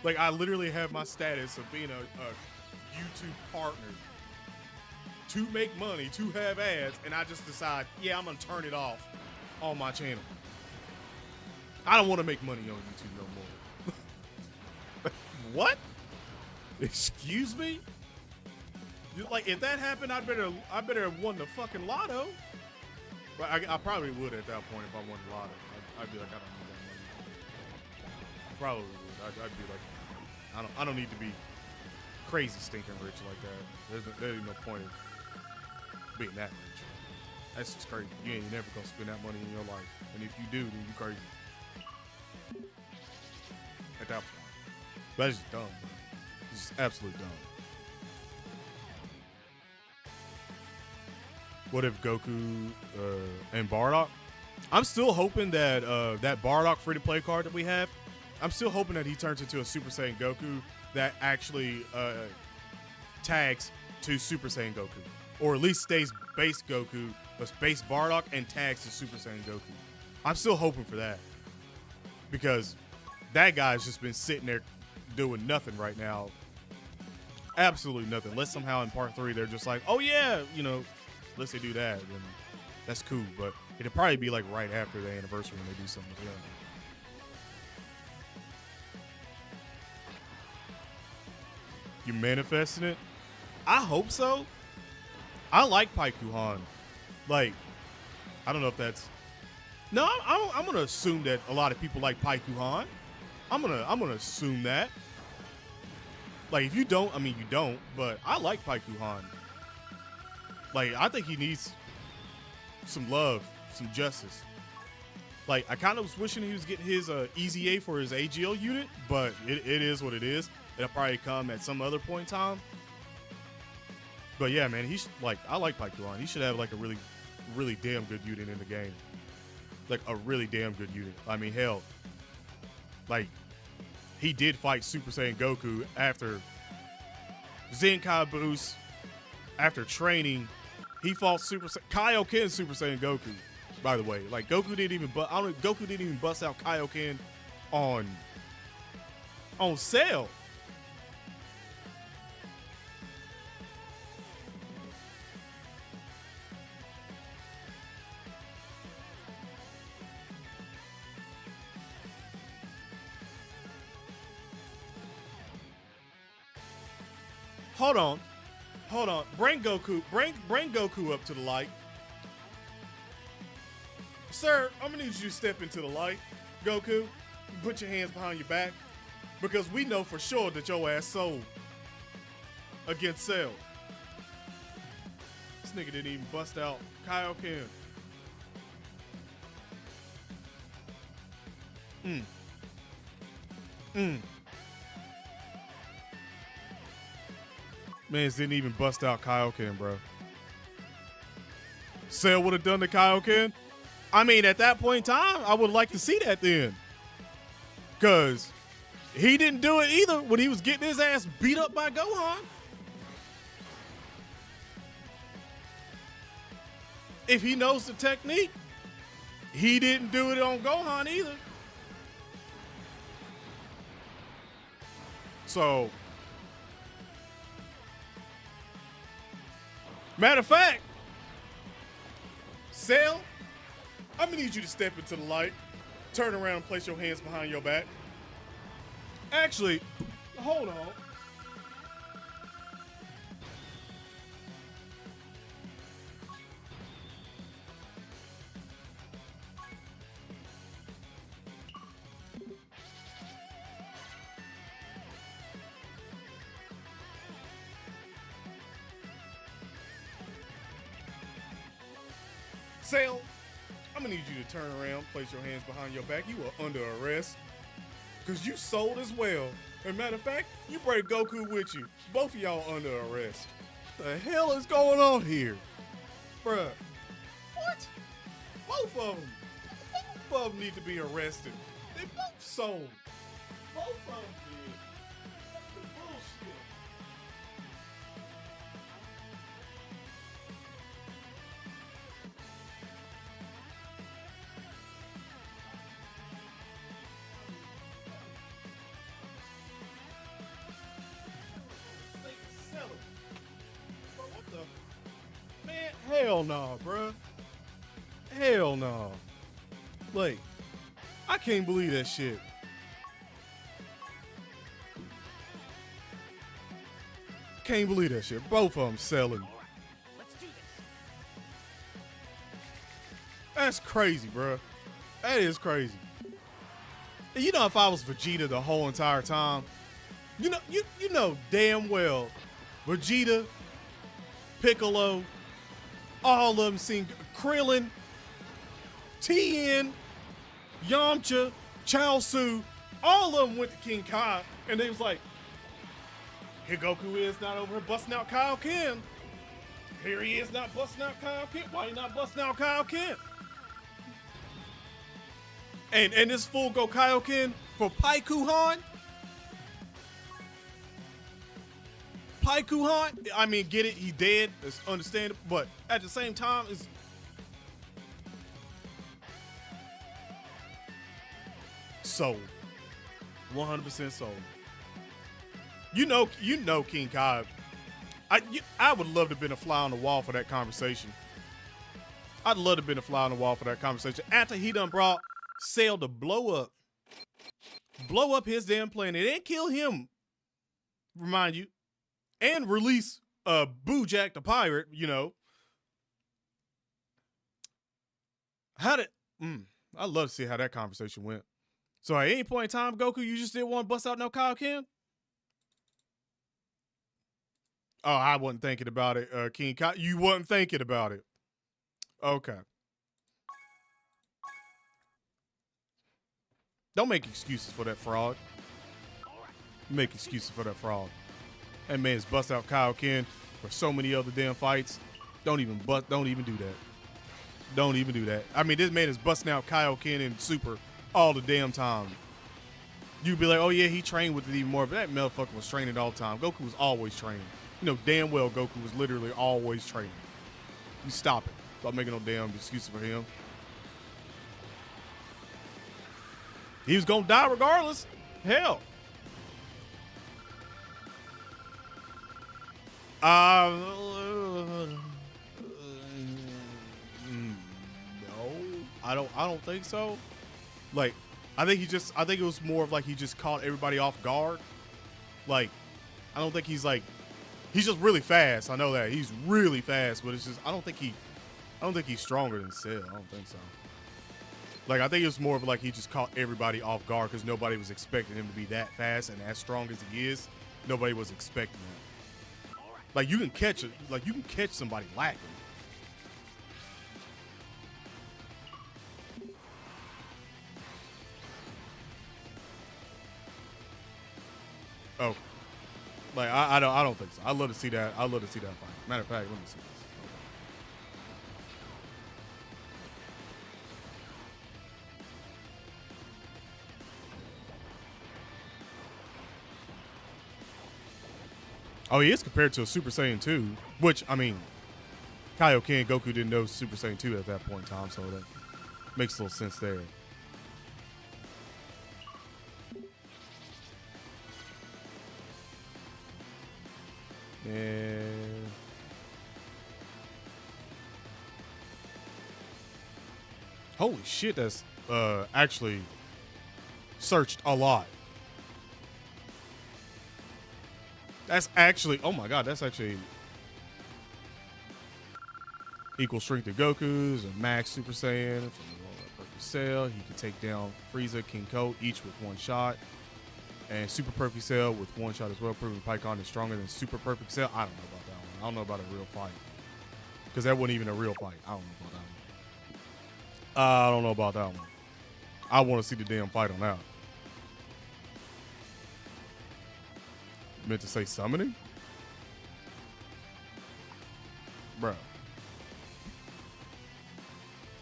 like I literally have my status of being a YouTube partner to make money, to have ads, and I just decide, yeah, I'm gonna turn it off on my channel. I don't want to make money on YouTube no more. What? Excuse me? Like if that happened, I better have won the fucking lotto. But I probably would at that point if I won the lotto. I'd be like, I don't need that money. I probably would. I'd be like, I don't need to be crazy stinking rich like that. There's no point of being that rich. That's just crazy. You ain't never gonna spend that money in your life. And if you do, then you crazy. At that point. That's just dumb, bro. It's just absolute dumb. What if Goku and Bardock? I'm still hoping that that Bardock free-to-play card that we have, I'm still hoping that he turns into a Super Saiyan Goku that actually tags to Super Saiyan Goku. Or at least stays base Goku, but base Bardock and tags to Super Saiyan Goku. I'm still hoping for that. Because that guy's just been sitting there doing nothing right now. Absolutely nothing. Unless somehow in part 3 they're just like, oh yeah, you know, unless they do that, then that's cool. But it'd probably be like right after the anniversary when they do something with him. You manifesting it? I hope so. I like Paikuhan. Like, I don't know if that's. No, I'm gonna assume that a lot of people like Paikuhan. I'm gonna assume that. Like, if you don't, I mean you don't. But I like Paikuhan. Like, I think he needs some love, some justice. Like, I kind of was wishing he was getting his Easy A for his AGL unit, but it is what it is. It'll probably come at some other point in time. But yeah, man, he's like, I like Paikuhan. He should have like a really, really damn good unit in the game. Like a really damn good unit. I mean, hell, like he did fight Super Saiyan Goku after Zenkai boost, after training. He fought Kaioken Super Saiyan Goku. By the way, like Goku didn't even, Goku didn't even bust out Kaioken on Cell. Hold on. Bring Goku up to the light. Sir, I'm gonna need you to step into the light. Goku, put your hands behind your back. Because we know for sure that your ass sold against Cell. This nigga didn't even bust out Kaioken. Mans didn't even bust out Kaioken, bro. Cell would have done the Kaioken. I mean, at that point in time, I would like to see that then. Because he didn't do it either when he was getting his ass beat up by Gohan. If he knows the technique, he didn't do it on Gohan either. So, matter of fact, Cell, I'm gonna need you to step into the light, turn around and place your hands behind your back. Actually, hold on. Cell, I'm gonna need you to turn around, place your hands behind your back. You are under arrest. Because you sold as well. As a matter of fact, you bring Goku with you. Both of y'all under arrest. What the hell is going on here? Bruh. What? Both of them. Both of them need to be arrested. They both sold. Both of them did. That's the bullshit. Bro, what the? Man, hell no, bruh. Hell no. Like, I can't believe that shit. Can't believe that shit. Both of them selling. Let's do this. That's crazy, bruh. That is crazy. You know, if I was Vegeta the whole entire time, you know damn well, Vegeta, Piccolo, all of them seen Krillin, Tien, Yamcha, Chaozu, all of them went to King Kai, and they was like, here Goku is not over here busting out Kaioken. Here he is not busting out Kaioken. Why he not busting out Kaioken? And this fool go Kaioken for Paikuhan? Paikuhan? I mean, get it, he dead, it's understandable, but at the same time, it's sold. 100% sold. You know King Kai. I would love to have been a fly on the wall for that conversation. I'd love to have been a fly on the wall for that conversation. After he done brought Cell to blow up his damn planet and kill him, remind you, and release Bojack the pirate, you know. I'd love to see how that conversation went. So at any point in time, Goku, you just didn't want to bust out no Kaioken? Oh, I wasn't thinking about it, King Kai. You wasn't thinking about it. Okay. Don't make excuses for that fraud. Make excuses for that fraud. That man's bust out Kaioken for so many other damn fights. Don't even do that. Don't even do that. I mean, this man is busting out Kaioken in Super all the damn time. You'd be like, oh yeah, he trained with it even more, but that motherfucker was training all the time. Goku was always training. You know damn well Goku was literally always training. You stop it. Stop making no damn excuses for him. He was gonna die regardless. Hell. No, I don't think so. Like, I think it was more of like he just caught everybody off guard. Like, I don't think he's just really fast. I know that he's really fast, but it's just I don't think he's stronger than Cell. I don't think so. Like, I think it was more of like he just caught everybody off guard because nobody was expecting him to be that fast and as strong as he is. Nobody was expecting that. Like, you can catch it. Like, you can catch somebody lacking. Oh, like I don't think so. I love to see that. I love to see that fight. Matter of fact, let me see this. Oh, he is compared to a Super Saiyan 2, which, I mean, Kaioken and Goku didn't know Super Saiyan 2 at that point in time, so that makes a little sense there. And holy shit, that's actually searched a lot. That's actually, oh my god, that's actually equal strength to Goku's and Max Super Saiyan from the Perfect Cell. He can take down Frieza, King Ko, each with one shot. And Super Perfect Cell with one shot as well, proving Pycon is stronger than Super Perfect Cell. I don't know about that one. I don't know about a real fight. Because that wasn't even a real fight. I don't know about that one. I don't know about that one. I want to see the damn fight on that. Meant to say summoning? Bro.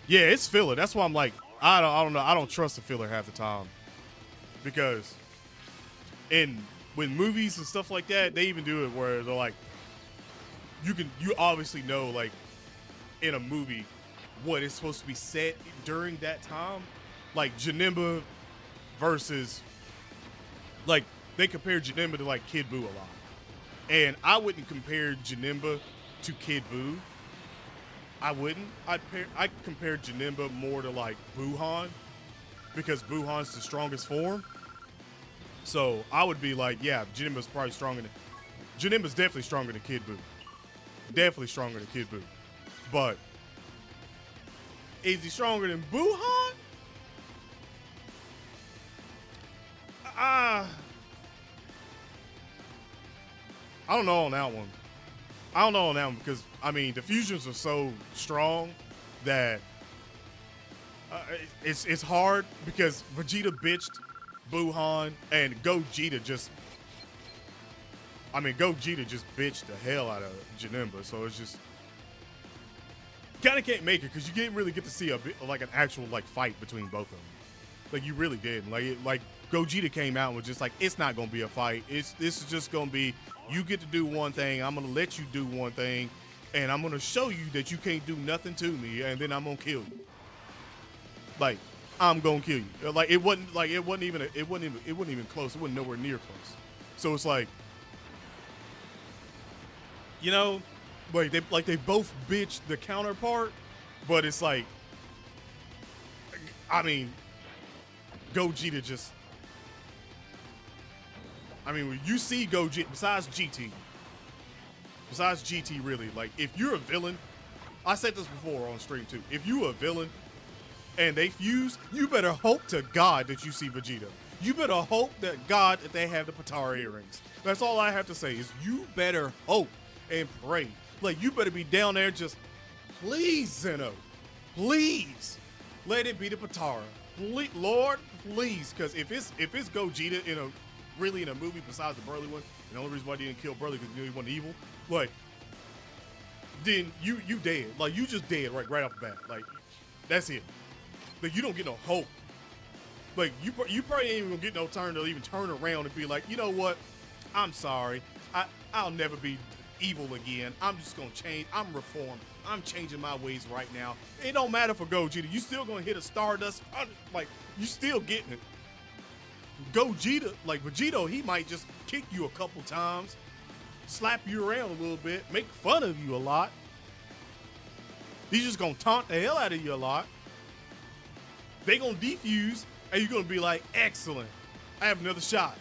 Yeah, it's filler. That's why I'm like, I don't know. I don't trust the filler half the time. Because with movies and stuff like that, they even do it where they're like, you obviously know, like, in a movie what is supposed to be said during that time. Like Janemba versus, like, they compare Janemba to like Kid Buu a lot. And I wouldn't compare Janemba to Kid Buu. I wouldn't. I'd compare Janemba more to like Buuhan, because Buuhan's the strongest form. So I would be like, yeah, Janemba's probably stronger than, Janemba's definitely stronger than Kid Buu. Definitely stronger than Kid Buu. But is he stronger than Buuhan? I don't know on that one. I don't know on that one because, I mean, the fusions are so strong that it's hard because Vegeta bitched Buuhan and Gogeta just bitched the hell out of Janemba. So it's just kind of can't make it because you didn't really get to see like an actual like fight between both of them. Like you really did. Like Gogeta came out and was just like, it's not gonna be a fight. This is just gonna be, you get to do one thing, I'm gonna let you do one thing, and I'm gonna show you that you can't do nothing to me, and then I'm gonna kill you. Like, I'm gonna kill you. Like it wasn't even close. It wasn't nowhere near close. So it's like, you know, like they both bitched the counterpart, but it's like, I mean, Gogeta just, I mean, when you see Gogeta, besides GT really, like, if you're a villain, I said this before on stream too, if you're a villain and they fuse, you better hope to God that you see Vegeta. You better hope that God that they have the Potara earrings. That's all I have to say is you better hope and pray. Like, you better be down there just, please, Zeno, please, let it be the Potara. Please, Lord, please, because if it's Gogeta in a movie besides the Broly one, and the only reason why he didn't kill Broly because he knew he wasn't evil, like, then you dead. Like, you just dead right off the bat. Like, that's it. Like, you don't get no hope. Like, you probably ain't even gonna get no turn to even turn around and be like, you know what? I'm sorry. I'll never be evil again. I'm just gonna change. I'm reformed. I'm changing my ways right now. It don't matter for Gogeta. You still gonna hit a Stardust. Like, you still getting it. Gogeta, like Vegito, he might just kick you a couple times, slap you around a little bit, make fun of you a lot. He's just gonna taunt the hell out of you a lot. They gonna defuse, and you're gonna be like, excellent, I have another shot.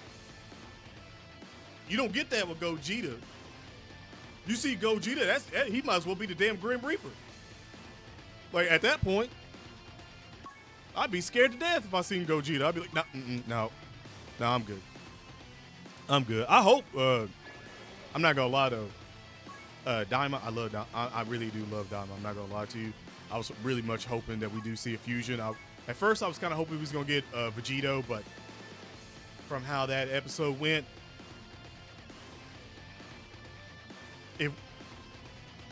You don't get that with Gogeta. You see Gogeta, he might as well be the damn Grim Reaper. Like, at that point, I'd be scared to death if I seen Gogeta. I'd be like, no, I'm good. I'm good. I hope. I'm not gonna lie though. Daima, I love. I really do love Daima. I'm not gonna lie to you. I was really much hoping that we do see a fusion. At first, I was kind of hoping we was gonna get Vegito, but from how that episode went, if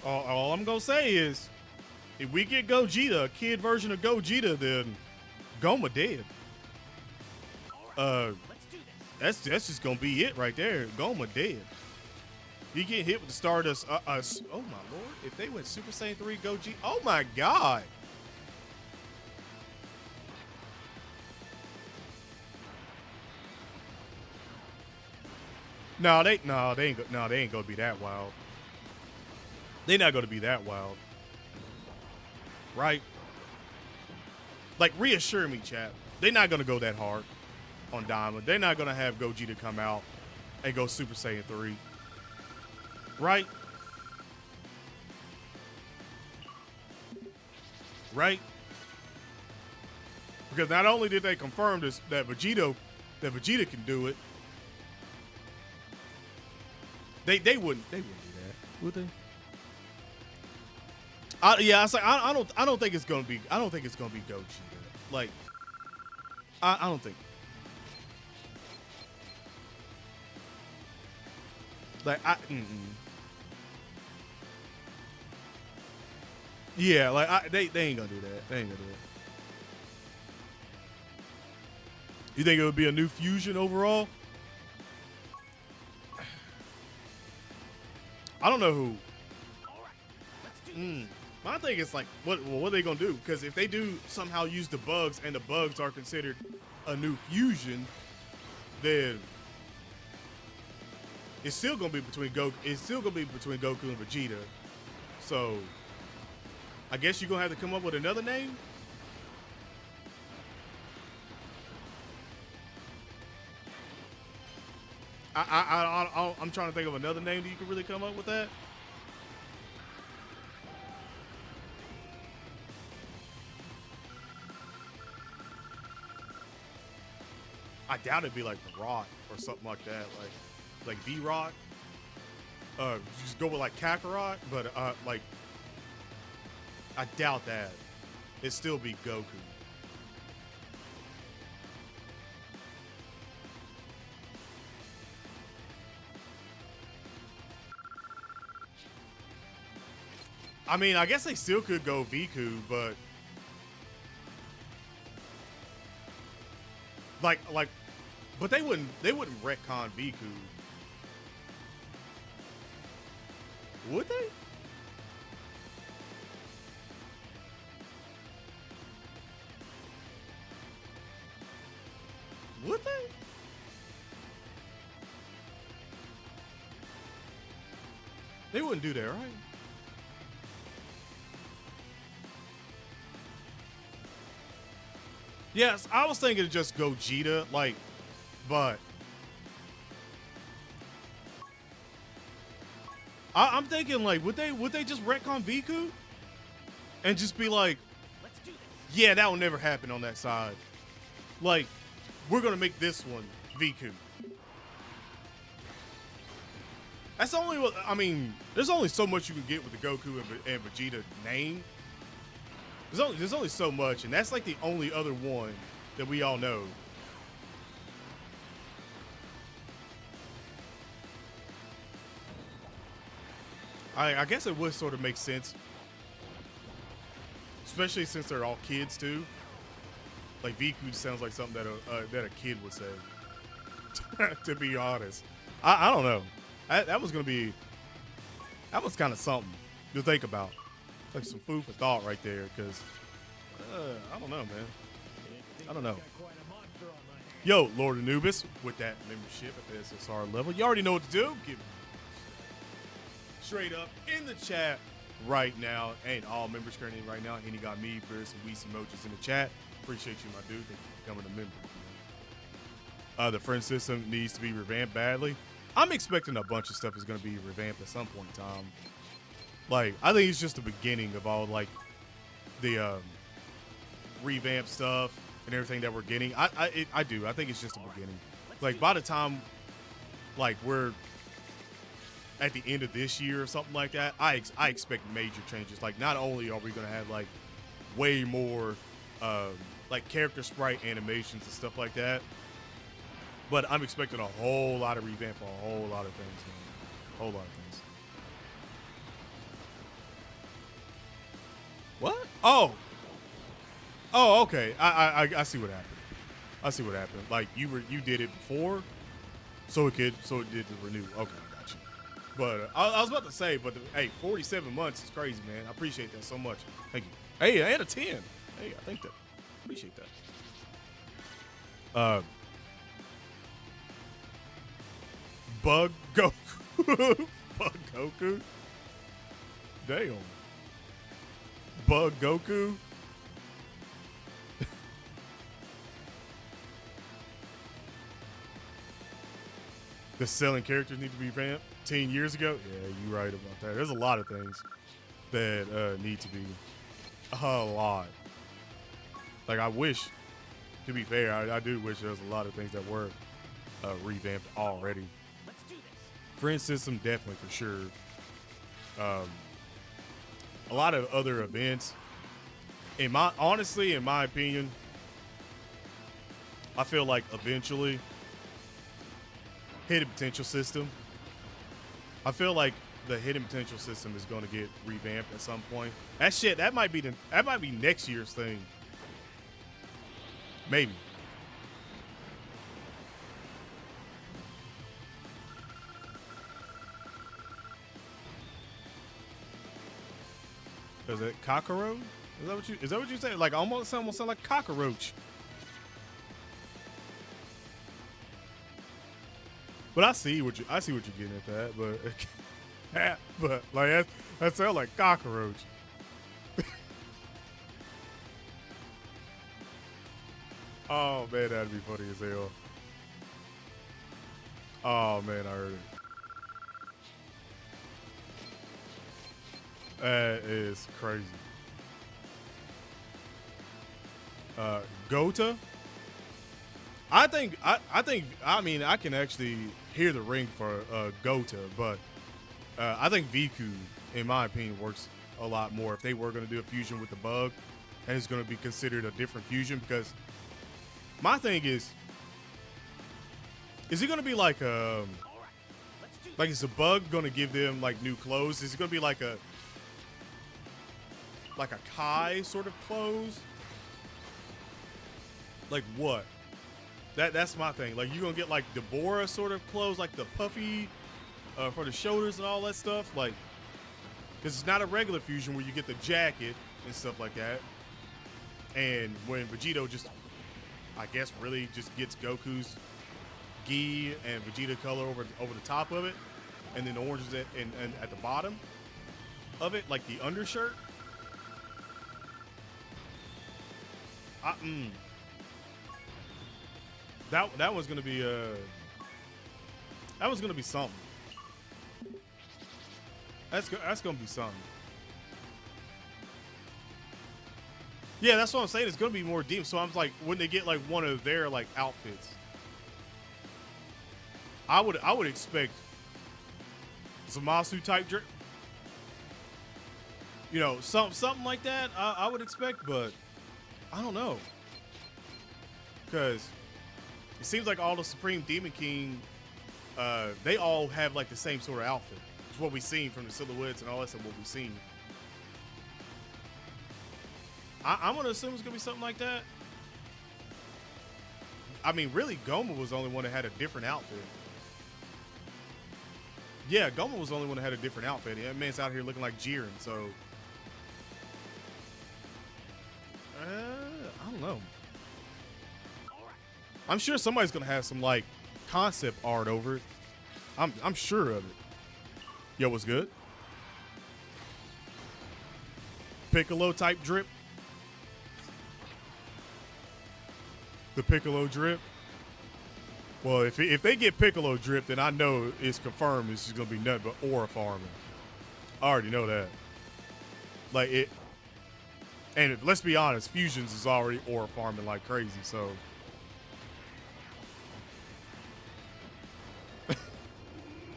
all I'm gonna say is, if we get Gogeta, a kid version of Gogeta, then Goma dead. Let's do this. That's just gonna be it right there. Goma dead. You get hit with the Stardust. Oh my lord! If they went Super Saiyan 3 Gogeta, oh my god! No, they ain't gonna be that wild. They're not gonna be that wild, right? Like, reassure me, chat. They're not gonna go that hard on Diamond. They're not gonna have Gogeta come out and go Super Saiyan 3. Right? Right? Because not only did they confirm this that Vegeta can do it, they wouldn't do that, would they? Yeah, I don't think it's gonna be Gogeta. Like, I don't think. Like, yeah, like they ain't gonna do that. They ain't gonna do that. You think it would be a new fusion overall? I don't know who. All right, let's do this. My thing is like, what are they gonna do? Because if they do somehow use the bugs and the bugs are considered a new fusion, then it's still gonna be between Goku. It's still gonna be between Goku and Vegeta. So I guess you're gonna have to come up with another name. I'm trying to think of another name that you could really come up with that. I doubt it'd be like the Rock or something like that, like V-Rock. Just go with like Kakarot, but like I doubt that. It'd still be Goku. I mean, I guess they still could go Viku, but but they wouldn't retcon Viku. Would they? Would they? They wouldn't do that, right? Yes, I was thinking to just Gogeta, like, but I'm thinking like, would they just retcon Viku and just be like, Let's do this. yeah, that will never happen on that side. Like, we're gonna make this one Viku. That's only what I mean. There's only so much you can get with the Goku and Vegeta name. There's only so much, and that's like the only other one that we all know. I guess it would sort of make sense, especially since they're all kids too. Like Viku sounds like something that a kid would say. To be honest, I don't know. That was kind of something to think about. Like some food for thought right there, because I don't know, man. I don't know. Yo, Lord Anubis, with that membership at the SSR level, you already know what to do. Give me straight up in the chat right now, and all members currently right now. And he got me, Bruce, and Weez emojis in the chat. Appreciate you, my dude. Thank you for becoming a member. The friend system needs to be revamped badly. I'm expecting a bunch of stuff is going to be revamped at some point in time. Like, I think it's just the beginning of all, like, the revamp stuff and everything that we're getting. I do. I think it's just a beginning. Like by the time like we're at the end of this year or something like that, I expect major changes. Like not only are we gonna have like way more like character sprite animations and stuff like that, but I'm expecting a whole lot of revamp for a whole lot of things, man. A whole lot of things. What? Oh, okay. I see what happened. I see what happened. Like you did it before, so it did the renew. Okay, got you. But I was about to say, but hey, 47 months is crazy, man. I appreciate that so much. Thank you. Hey, I had a 10. Hey, I think that. Appreciate that. Bug Goku. Bug Goku. Damn. Bug Goku. The selling characters need to be vamped 10 years ago. Yeah, you're right about that. There's a lot of things that need to be a lot. Like I wish, to be fair, I do wish there was a lot of things that were revamped already. Let's do this. Friend system, definitely for sure. A lot of other events. Honestly, in my opinion, I feel like eventually hidden potential system. I feel like the hidden potential system is going to get revamped at some point. That might be next year's thing. Maybe. Is it cockroach? Is that what you say? Like almost sound like cockroach. But I see what you're getting at that, but like that sounds like cockroach. Oh man, that'd be funny as hell. Oh man, I heard it. That is crazy. Gogeta. I mean I can actually hear the ring for Gogeta, but I think Viku, in my opinion, works a lot more if they were going to do a fusion with the bug, and it's going to be considered a different fusion. Because my thing is it going to be like is the bug going to give them like new clothes? Is it going to be like a Kai sort of clothes? Like what? That's my thing. Like you gonna get like Deborah sort of clothes, like the puffy for the shoulders and all that stuff. Like, because it's not a regular fusion where you get the jacket and stuff like that. And when Vegito just, I guess, really just gets Goku's gi and Vegeta color over the top of it, and then the orange is at the bottom of it, like the undershirt. That was gonna be something. That's gonna be something. Yeah, that's what I'm saying. It's gonna be more deep. So I'm like, when they get like one of their like outfits, I would expect Zamasu type drip. You know, something like that. I would expect, but I don't know, because it seems like all the Supreme Demon King, they all have like the same sort of outfit. It's what we've seen from the silhouettes and all that stuff. What we've seen. I'm gonna assume it's gonna be something like that. I mean, really, Goma was the only one that had a different outfit. Yeah, Goma was the only one that had a different outfit. That man's out here looking like Jiren, so I don't know. I'm sure somebody's gonna have some like concept art over it. I'm sure of it. Yo, what's good? Piccolo type drip. The Piccolo drip. Well, if they get Piccolo drip, then I know it's confirmed. This is gonna be nothing but aura farming. I already know that. Like it. And let's be honest, Fusions is already aura farming like crazy, so.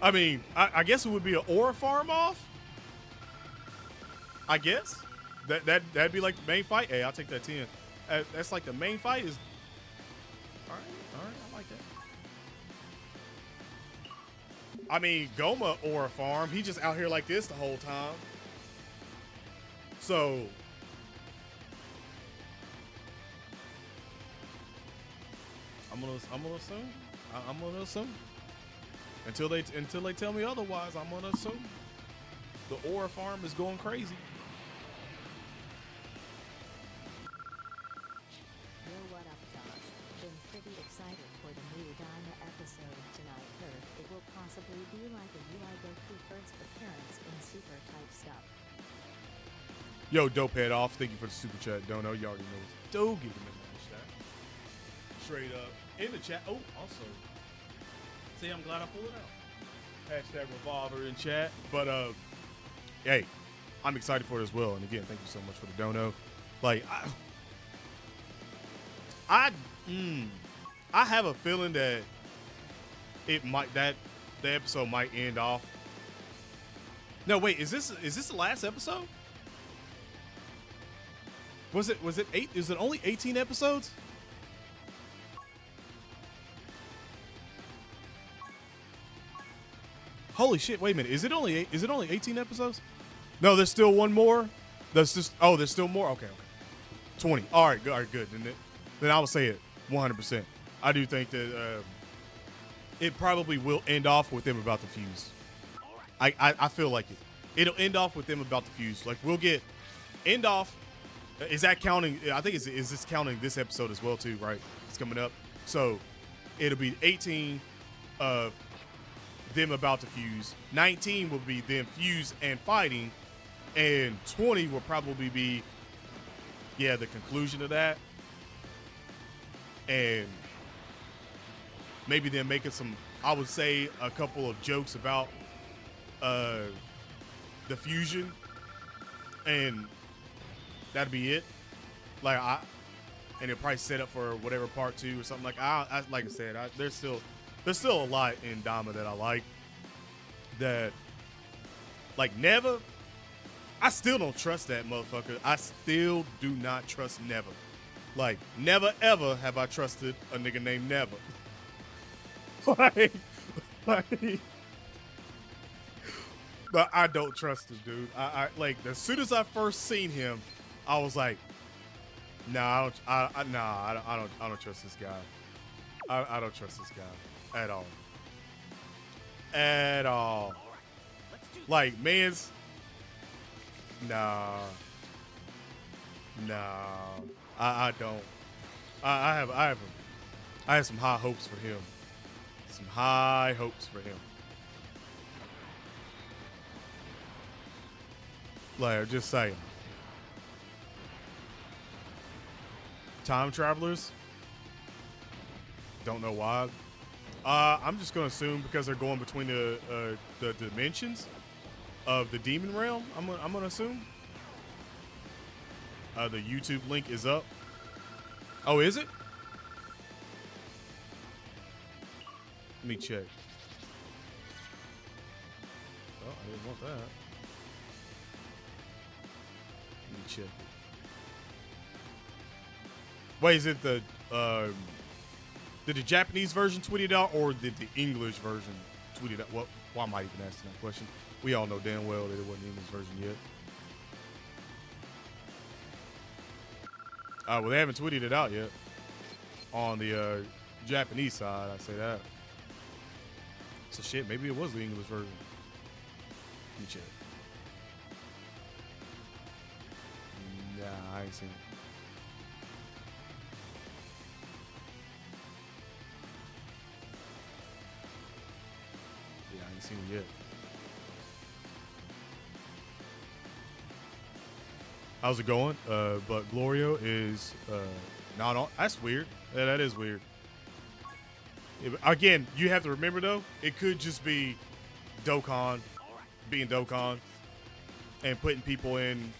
I mean, I guess it would be an aura farm off. I guess. That'd be like the main fight. Hey, I'll take that 10. That's like the main fight is. All right, I like that. I mean, Goma aura farm. He just out here like this the whole time. So. I'm gonna assume. I'm gonna assume. Until they tell me otherwise, I'm gonna assume the aura farm is going crazy. Yo, what up, Josh? Been pretty excited for the new Dyna episode tonight. Heard it will possibly be like a UI Goku first appearance in super type stuff. Yo, dope head off. Thank you for the super chat. Don't know. You already know it's dope. Get him in the chat. Straight up in the chat. Oh, also. See, I'm glad I pulled it out. Hashtag revolver in chat. But hey, I'm excited for it as well. And again, thank you so much for the dono. Like, I have a feeling that the episode might end off. No, wait, is this the last episode? Was it 8? Is it only 18 episodes? Holy shit, wait a minute. Is it only 18 episodes? No, there's still one more. There's still more. Okay. 20. All right, good. Then I will say it 100%. I do think that it probably will end off with them about to fuse. I feel like it. It'll end off with them about to fuse. Like, we'll get end off. Is that counting? I think is this counting this episode as well too, right? It's coming up. So it'll be 18 of them about to fuse. 19 will be them fuse and fighting. And 20 will probably be, the conclusion of that. And maybe them making some, I would say, a couple of jokes about the fusion. And that'd be it. And it'll probably set up for whatever part 2 or something. Like I said, there's still a lot in Dama that I like. That, like, Neva, I still don't trust that motherfucker. I still do not trust Neva. Like, never ever have I trusted a nigga named Neva. But I don't trust him, dude. I like, as soon as I first seen him, I was like, nah, I don't trust this guy. I don't trust this guy at all. At all. Like, man's, nah. I don't. I have some high hopes for him. Some high hopes for him. Like, just saying. Time travelers. Don't know why. I'm just gonna assume because they're going between the dimensions of the demon realm. I'm gonna assume. The YouTube link is up. Oh, is it? Let me check. Oh, I didn't want that. Let me check it. Wait, is it did the Japanese version tweet it out, or did the English version tweet it out? Well, why am I even asking that question? We all know damn well that it wasn't the English version yet. Well, they haven't tweeted it out yet. On the Japanese side, I say that. So shit, maybe it was the English version. Let me check. Nah, I ain't seen it. Yeah, I ain't seen it yet. How's it going? But Glorio is not on. That's weird. Yeah, that is weird. Again, you have to remember though, it could just be Dokkan being Dokkan and putting people in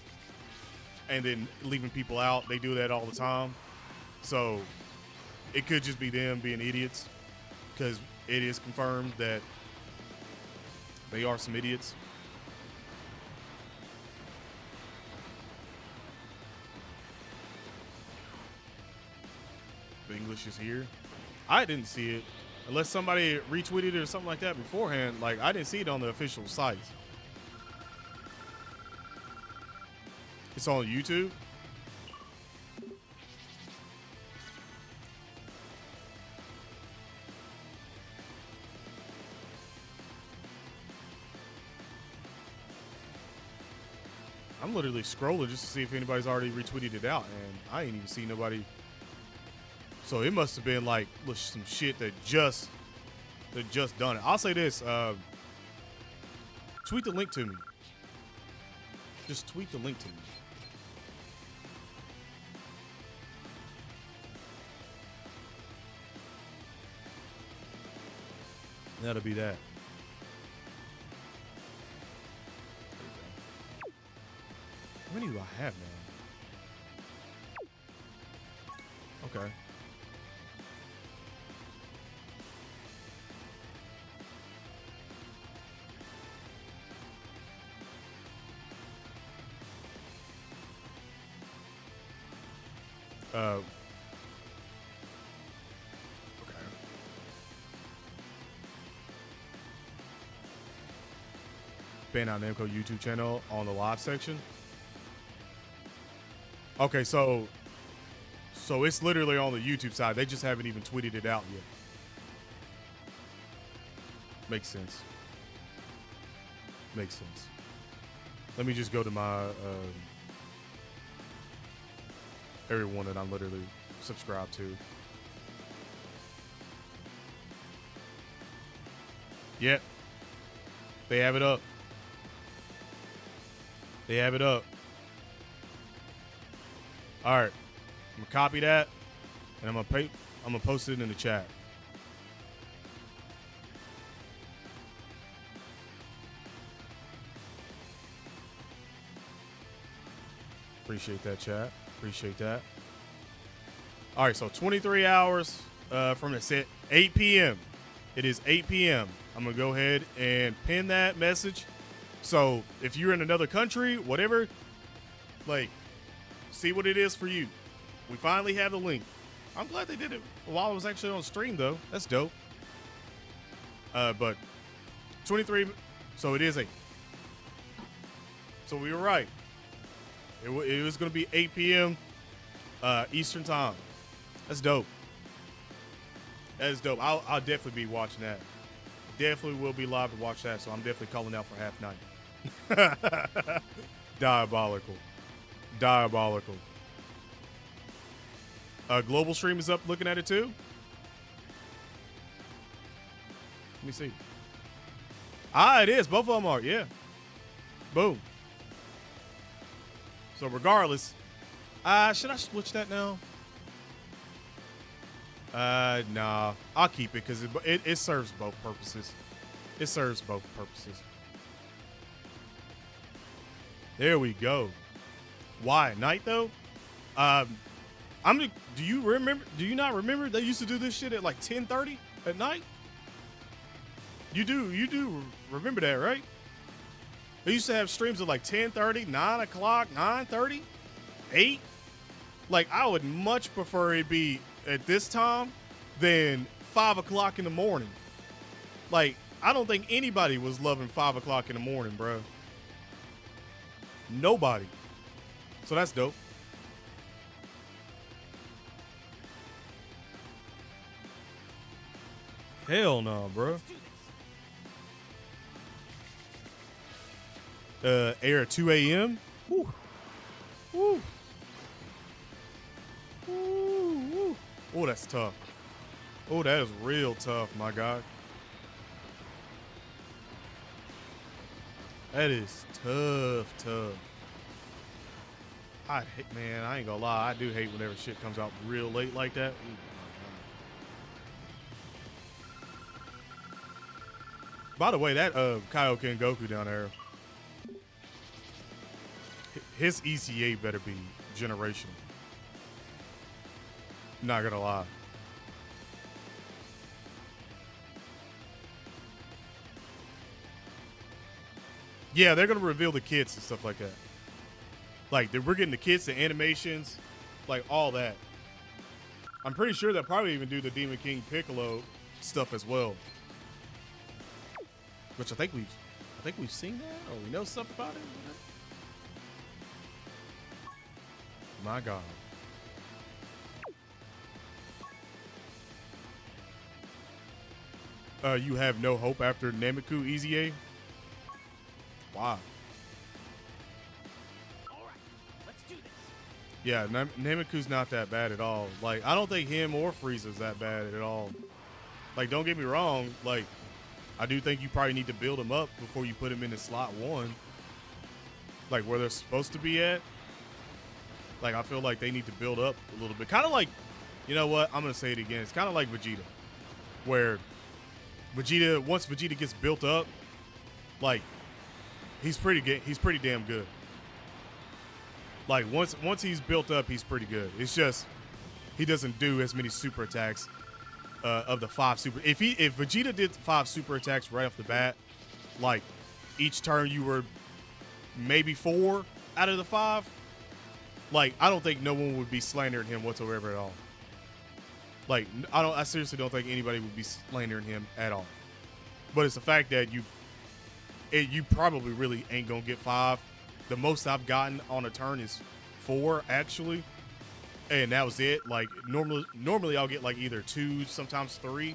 and then leaving people out. They do that all the time. So it could just be them being idiots, because it is confirmed that they are some idiots. The English is here. I didn't see it. Unless somebody retweeted it or something like that beforehand. Like, I didn't see it on the official site. It's on YouTube. I'm literally scrolling just to see if anybody's already retweeted it out, and I ain't even see nobody. So it must have been like some shit that just done it. I'll say this: tweet the link to me. Just tweet the link to me. That'll be that. How many do I have now? Okay. Okay. Bandai Namco YouTube channel on the live section. Okay, so it's literally on the YouTube side. They just haven't even tweeted it out yet. Makes sense. Makes sense. Let me just go to my everyone that I'm literally subscribed to. Yep. They have it up. They have it up. All right. I'm gonna copy that, and I'm gonna post it in the chat. Appreciate that, chat. Appreciate that. All right, so 23 hours from it set 8 p.m. It is 8 p.m. I'm gonna go ahead and pin that message. So if you're in another country, whatever, like, see what it is for you. We finally have the link. I'm glad they did it while I was actually on stream, though. That's dope. But 23, so it is 8. So we were right. It was going to be 8 p.m. Eastern time. That's dope. That is dope. I'll definitely be watching that. Definitely will be live to watch that, so I'm definitely calling out for half night. Diabolical. Diabolical. Global stream is up looking at it too. Let me see. It is. Both of them are. Yeah. Boom. So regardless, should I switch that now? Nah. I'll keep it because it serves both purposes. It serves both purposes. There we go. Why at night though? Do you remember? Do you not remember they used to do this shit at like 10:30 at night? You do remember that, right? They used to have streams at like 10:30, 9 o'clock, 9:30, 8. Like, I would much prefer it be at this time than 5 o'clock in the morning. Like, I don't think anybody was loving 5 o'clock in the morning, bro. Nobody. So that's dope. Hell no, bro. Air at 2 a.m. Woo. Woo. Woo. Oh, that's tough. Oh, that is real tough, my God. That is tough. Man, I ain't gonna lie. I do hate whenever shit comes out real late like that. Ooh. By the way, that Kaioken Goku down there, his ECA better be generational. Not gonna lie. Yeah, they're gonna reveal the kits and stuff like that. Like we're getting the kits, the animations, like all that. I'm pretty sure they'll probably even do the Demon King Piccolo stuff as well. Which I think we've seen that, or we know stuff about it. My God. You have no hope after Nameku EZA? Wow. All right, let's do this. Yeah, Nameku's not that bad at all. Like, I don't think him or Frieza's that bad at all. Like, don't get me wrong. Like, I do think you probably need to build them up before you put them into slot 1. Like, where they're supposed to be at. Like, I feel like they need to build up a little bit. Kind of like, you know what? I'm going to say it again. It's kind of like Vegeta. Where Vegeta, once Vegeta gets built up, like, he's pretty damn good. Like, once he's built up, he's pretty good. It's just he doesn't do as many super attacks of the 5 super. If Vegeta did 5 super attacks right off the bat, like each turn you were maybe 4 out of the 5, like I don't think no one would be slandering him whatsoever at all. Like I seriously don't think anybody would be slandering him at all. But it's the fact that you probably really ain't gonna get 5. The most I've gotten on a turn is 4 actually, and that was it. Like normally I'll get like either 2, sometimes 3,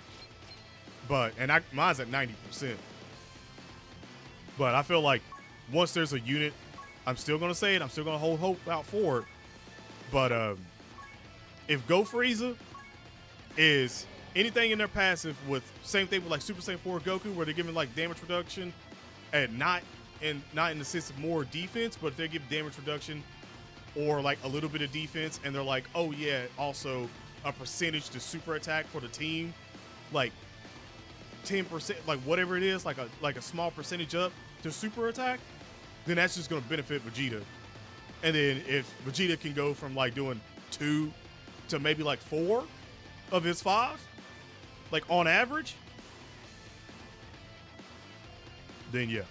but mine's at 90%. But I feel like once there's a unit, I'm still gonna say it. I'm still gonna hold hope out for it. But if Go Frieza is anything in their passive with same thing with like Super Saiyan 4 Goku, where they're giving like damage reduction and not in the sense of more defense, but if they give damage reduction or like a little bit of defense, and they're like, oh yeah, also a percentage to super attack for the team, like 10%, like whatever it is, like a small percentage up to super attack, then that's just gonna benefit Vegeta. And then if Vegeta can go from like doing 2 to maybe like 4 of his 5, like on average, then yeah,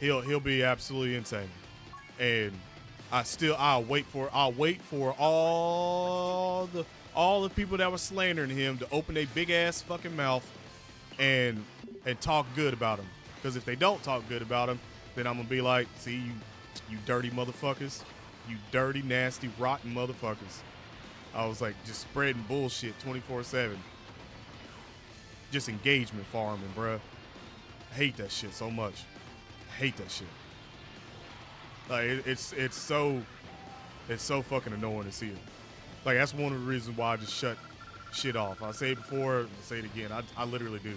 he'll be absolutely insane. And I'll wait for all the people that were slandering him to open their big ass fucking mouth and talk good about him. Because if they don't talk good about him, then I'm gonna be like, see, you dirty motherfuckers, you dirty, nasty, rotten motherfuckers. I was like just spreading bullshit 24/7. Just engagement farming, bruh. I hate that shit so much. I hate that shit. Like it's so fucking annoying to see it. Like that's one of the reasons why I just shut shit off. I say it before, I'll say it again. I literally do.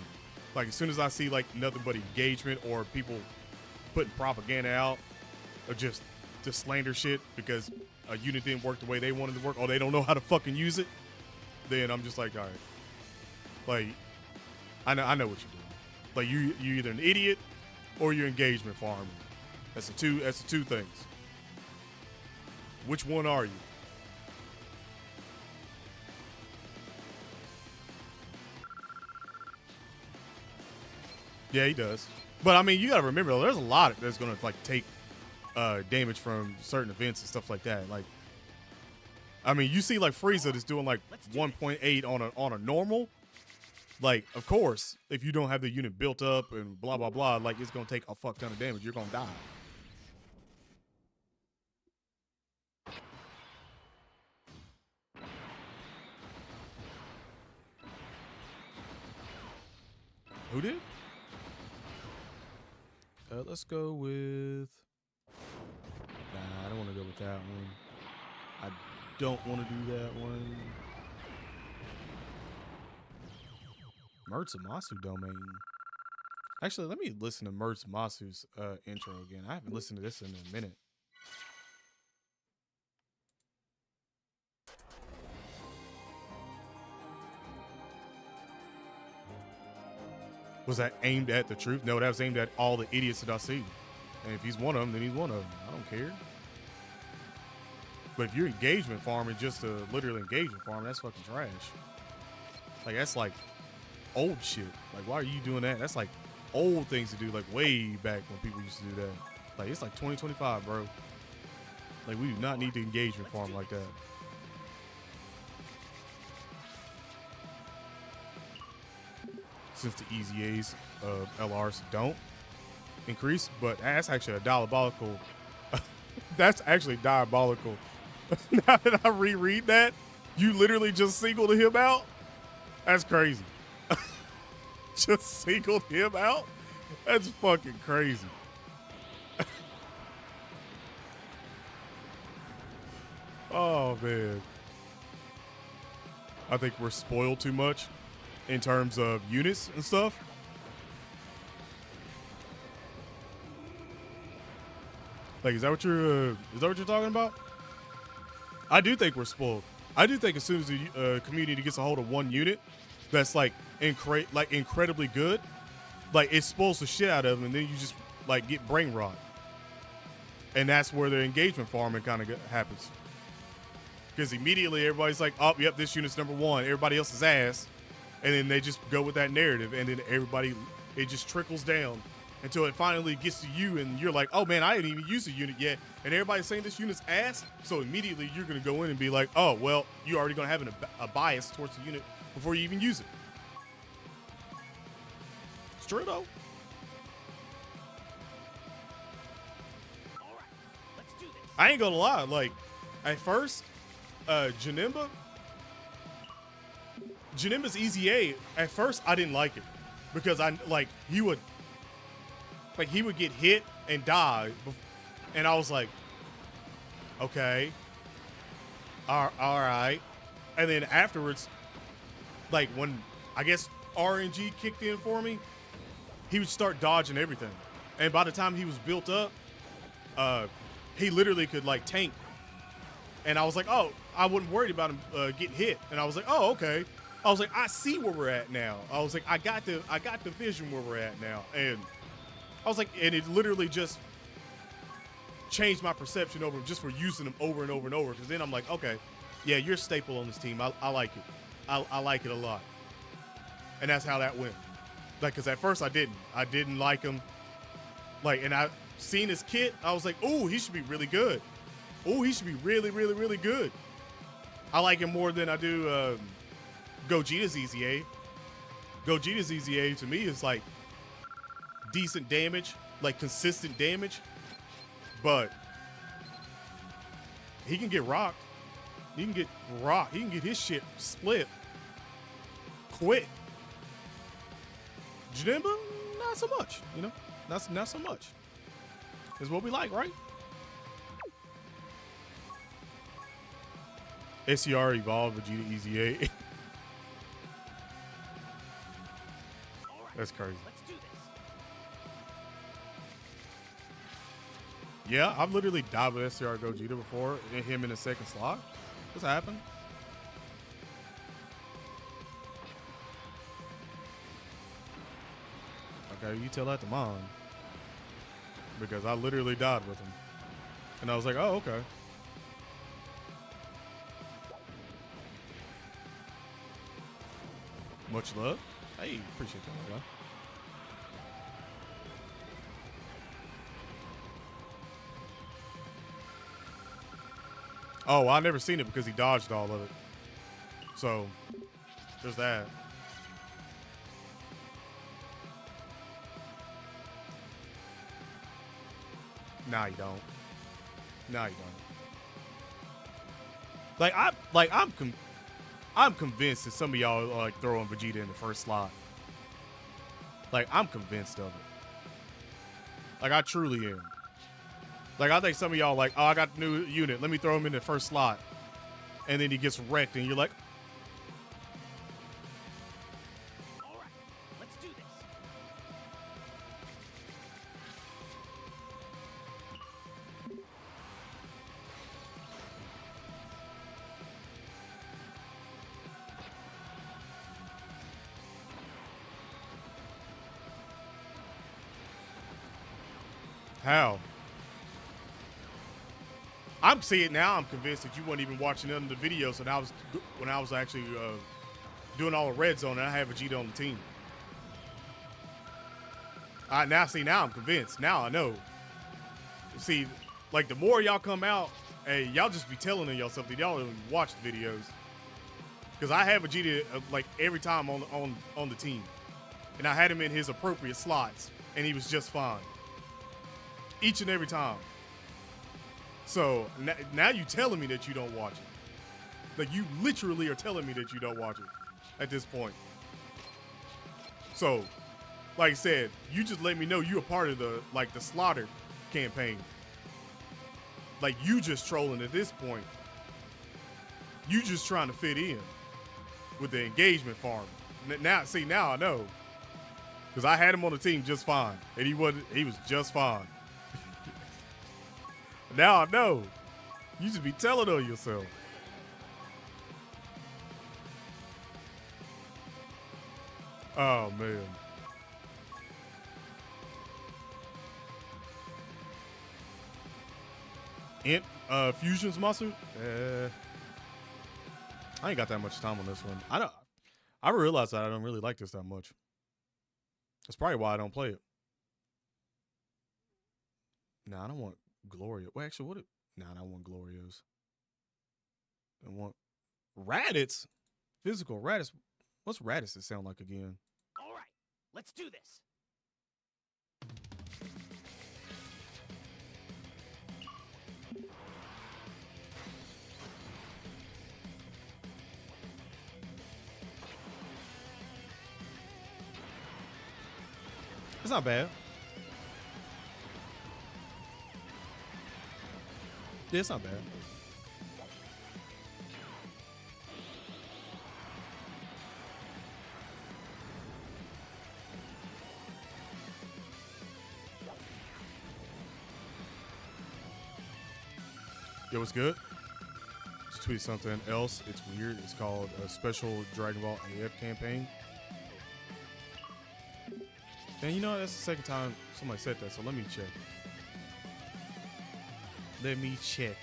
Like as soon as I see like nothing but engagement or people putting propaganda out or just slander shit because a unit didn't work the way they wanted to work or they don't know how to fucking use it, then I'm just like, all right. Like I know what you're doing. Like you either an idiot or you're engagement farming. That's the two things. Which one are you? Yeah, he does. But I mean, you gotta remember though, there's a lot that's gonna like take damage from certain events and stuff like that. Like, I mean, you see like Frieza that's doing like 1.8 on a normal. Like, of course, if you don't have the unit built up and blah blah blah, like it's gonna take a fuck ton of damage. You're gonna die. Who did? Let's go with. Nah, I don't want to go with that one. I don't want to do that one. Murtsamasu domain. Actually, let me listen to Murtsamasu's intro again. I haven't listened to this in a minute. Was that aimed at the truth? No, that was aimed at all the idiots that I see. And if he's one of them, then he's one of them. I don't care. But if you're engagement farming just to literally engagement farm, that's fucking trash. Like, that's like old shit. Like, why are you doing that? That's like old things to do, like way back when people used to do that. Like, it's like 2025, bro. Like, we do not need to engagement farm like that. Since the easy A's LRs don't increase, but that's actually a diabolical. That's actually diabolical. Now that I reread that, you literally just singled him out. That's crazy. Just singled him out. That's fucking crazy. Oh man, I think we're spoiled too much in terms of units and stuff. Like, is that what you're talking about? I do think we're spoiled. I do think as soon as the community gets a hold of one unit that's like incredibly good, like it spoils the shit out of them, and then you just like get brain rot, and that's where the engagement farming kind of happens. Because immediately everybody's like, oh, yep, this unit's number one. Everybody else is ass. And then they just go with that narrative. And then it just trickles down until it finally gets to you. And you're like, oh, man, I didn't even use a unit yet. And everybody's saying this unit's ass. So immediately you're going to go in and be like, oh, well, you're already going to have a bias towards the unit before you even use it. It's true, though. All right, let's do this. I ain't going to lie. Like, at first, Janemba's easy A, at first I didn't like it because he would get hit and die, and I was like, okay, all right, and then afterwards, like when I guess RNG kicked in for me, he would start dodging everything, and by the time he was built up, he literally could like tank. And I was like, oh, I wasn't worried about him getting hit. And I was like, oh, okay. I was like, I see where we're at now. I was like, I got the vision where we're at now. And I was like, and it literally just changed my perception over him just for using him over and over and over. Because then I'm like, okay, yeah, you're a staple on this team. I like it. I like it a lot. And that's how that went. Like, because at first I didn't like him. Like, and I seen his kit. I was like, oh, he should be really good. Oh, he should be really, really, really good. I like him more than I do Gogeta's easy A. Gogeta's easy A to me is like decent damage, like consistent damage, but he can get rocked. He can get rocked. He can get his shit split quick. Janemba, not so much, you know? Not so much. Is what we like, right? SCR evolved Vegeta Easy 8. That's crazy. Let's do this. Yeah, I've literally died with SCR Gogeta before, and him in the second slot. What's happened? Okay, you tell that to Mom. Because I literally died with him. And I was like, oh, okay. Much love. Hey, appreciate that, my guy. Oh, I never seen it because he dodged all of it. So, there's that. Nah, you don't. Nah, you don't. I'm convinced that some of y'all are like throwing Vegeta in the first slot. Like, I'm convinced of it. Like, I truly am. Like, I think some of y'all like, oh, I got the new unit. Let me throw him in the first slot. And then he gets wrecked, and you're like, All right, let's do this. how? I'm seeing now. I'm convinced that you weren't even watching none of the videos when I was actually doing all the red zone, and I have Vegeta on the team. Now I'm convinced. Now I know. See, like the more y'all come out, hey, y'all just be telling yourself that y'all don't even watch the videos. Because I have Vegeta like every time on the team, and I had him in his appropriate slots, and he was just fine each and every time. So now you telling me that you don't watch it. Like you literally are telling me that you don't watch it at this point. So, like I said, you just let me know you a part of the slaughter campaign. Like you just trolling at this point. You just trying to fit in with the engagement farm. Now I know. Because I had him on the team just fine. And he was just fine. Now I know. You just be telling on yourself. Oh, man. Fusion's muscle? I ain't got that much time on this one. I realize that I don't really like this that much. That's probably why I don't play it. Nah, I don't want Gloria. Well, actually, I don't want Glorios. I want Raditz. Physical Raditz. What's Raditz sound like again? All right, let's do this. It's not bad. Yeah, it's not bad. Yo, what's good? Just tweet something else. It's weird. It's called a special Dragon Ball AF campaign. And you know, that's the second time somebody said that, so let me check. Let me check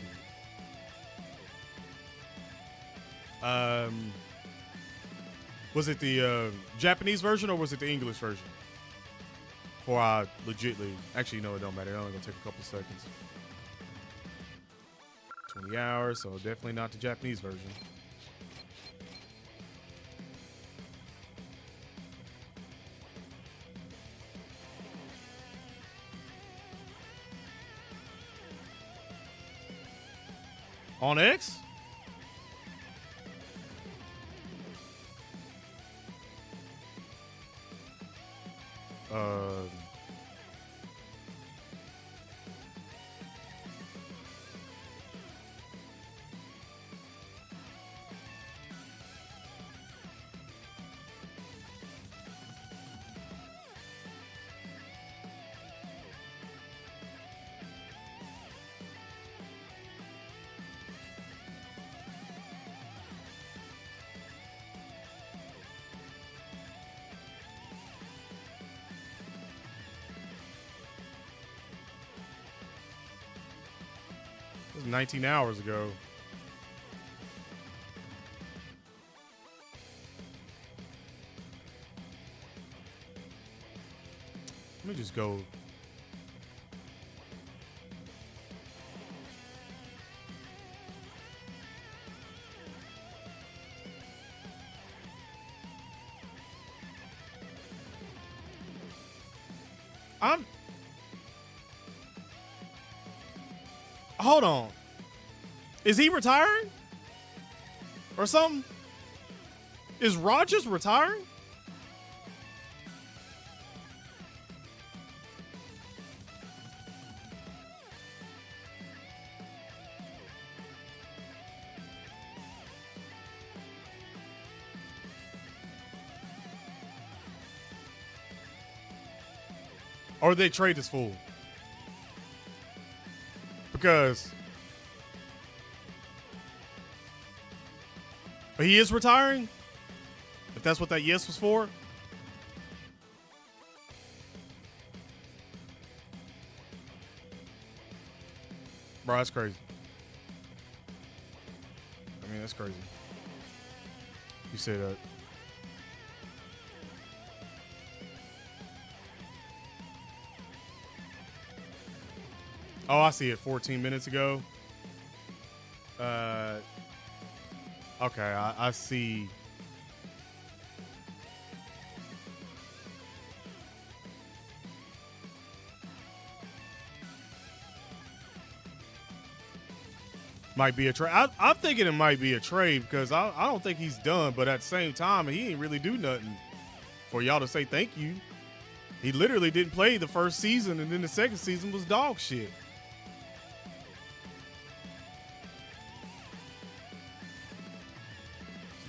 it. Was it the Japanese version or was it the English version? Or I legitly, actually, no, it don't matter. It's only gonna take a couple seconds. 20 hours, so definitely not the Japanese version. On X? It was 19 hours ago. Let me just go. Hold on. Is he retiring? Or something? Is Rogers retiring? Or they trade this fool? Because but he is retiring? If that's what that yes was for? Bro, that's crazy. Man, that's crazy. You say that. Oh, I see it 14 minutes ago. Okay, I see. Might be a trade. I'm thinking it might be a trade because I don't think he's done. But at the same time, he ain't really do nothing for y'all to say thank you. He literally didn't play the first season, and then the second season was dog shit.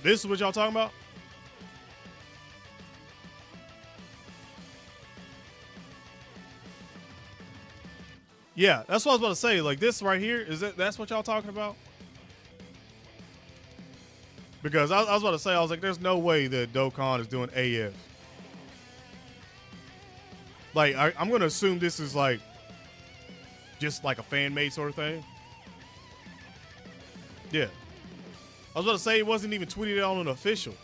This is what y'all talking about? Yeah, that's what I was about to say. Like this right here, that's what y'all talking about? Because I was about to say, I was like, there's no way that Dokkan is doing AF. Like, I'm going to assume this is like, just like a fan-made sort of thing. Yeah. I was about to say it wasn't even tweeted on an official.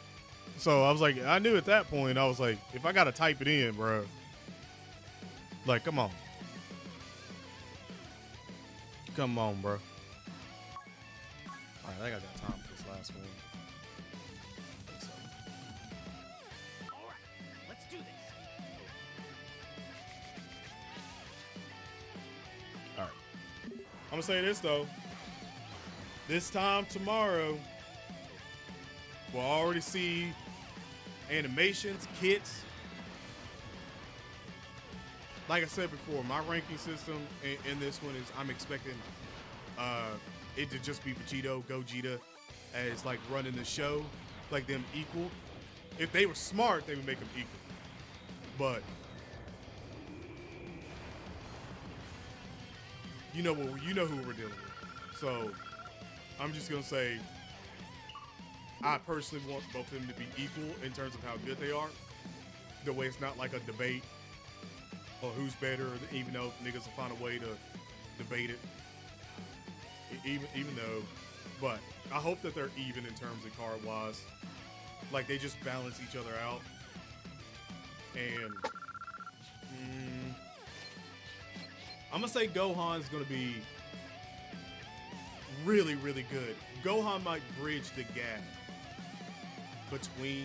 So I was like, I knew at that point, I was like, if I got to type it in, bro. Like, come on. Come on, bro. All right, I think I got time for this last one. I think so. All right, let's do this. All right. I'm going to say this, though. This time tomorrow, we'll already see animations, kits. Like I said before, my ranking system in this one is I'm expecting it to just be Vegito, Gogeta as like running the show, like them equal. If they were smart, they would make them equal. But you know who we're dealing with. So I'm just gonna say I personally want both of them to be equal in terms of how good they are. The way it's not like a debate or who's better, even though niggas will find a way to debate it. Even though, but I hope that they're even in terms of card wise. Like they just balance each other out. And I'm gonna say Gohan's gonna be really, really good. Gohan might bridge the gap between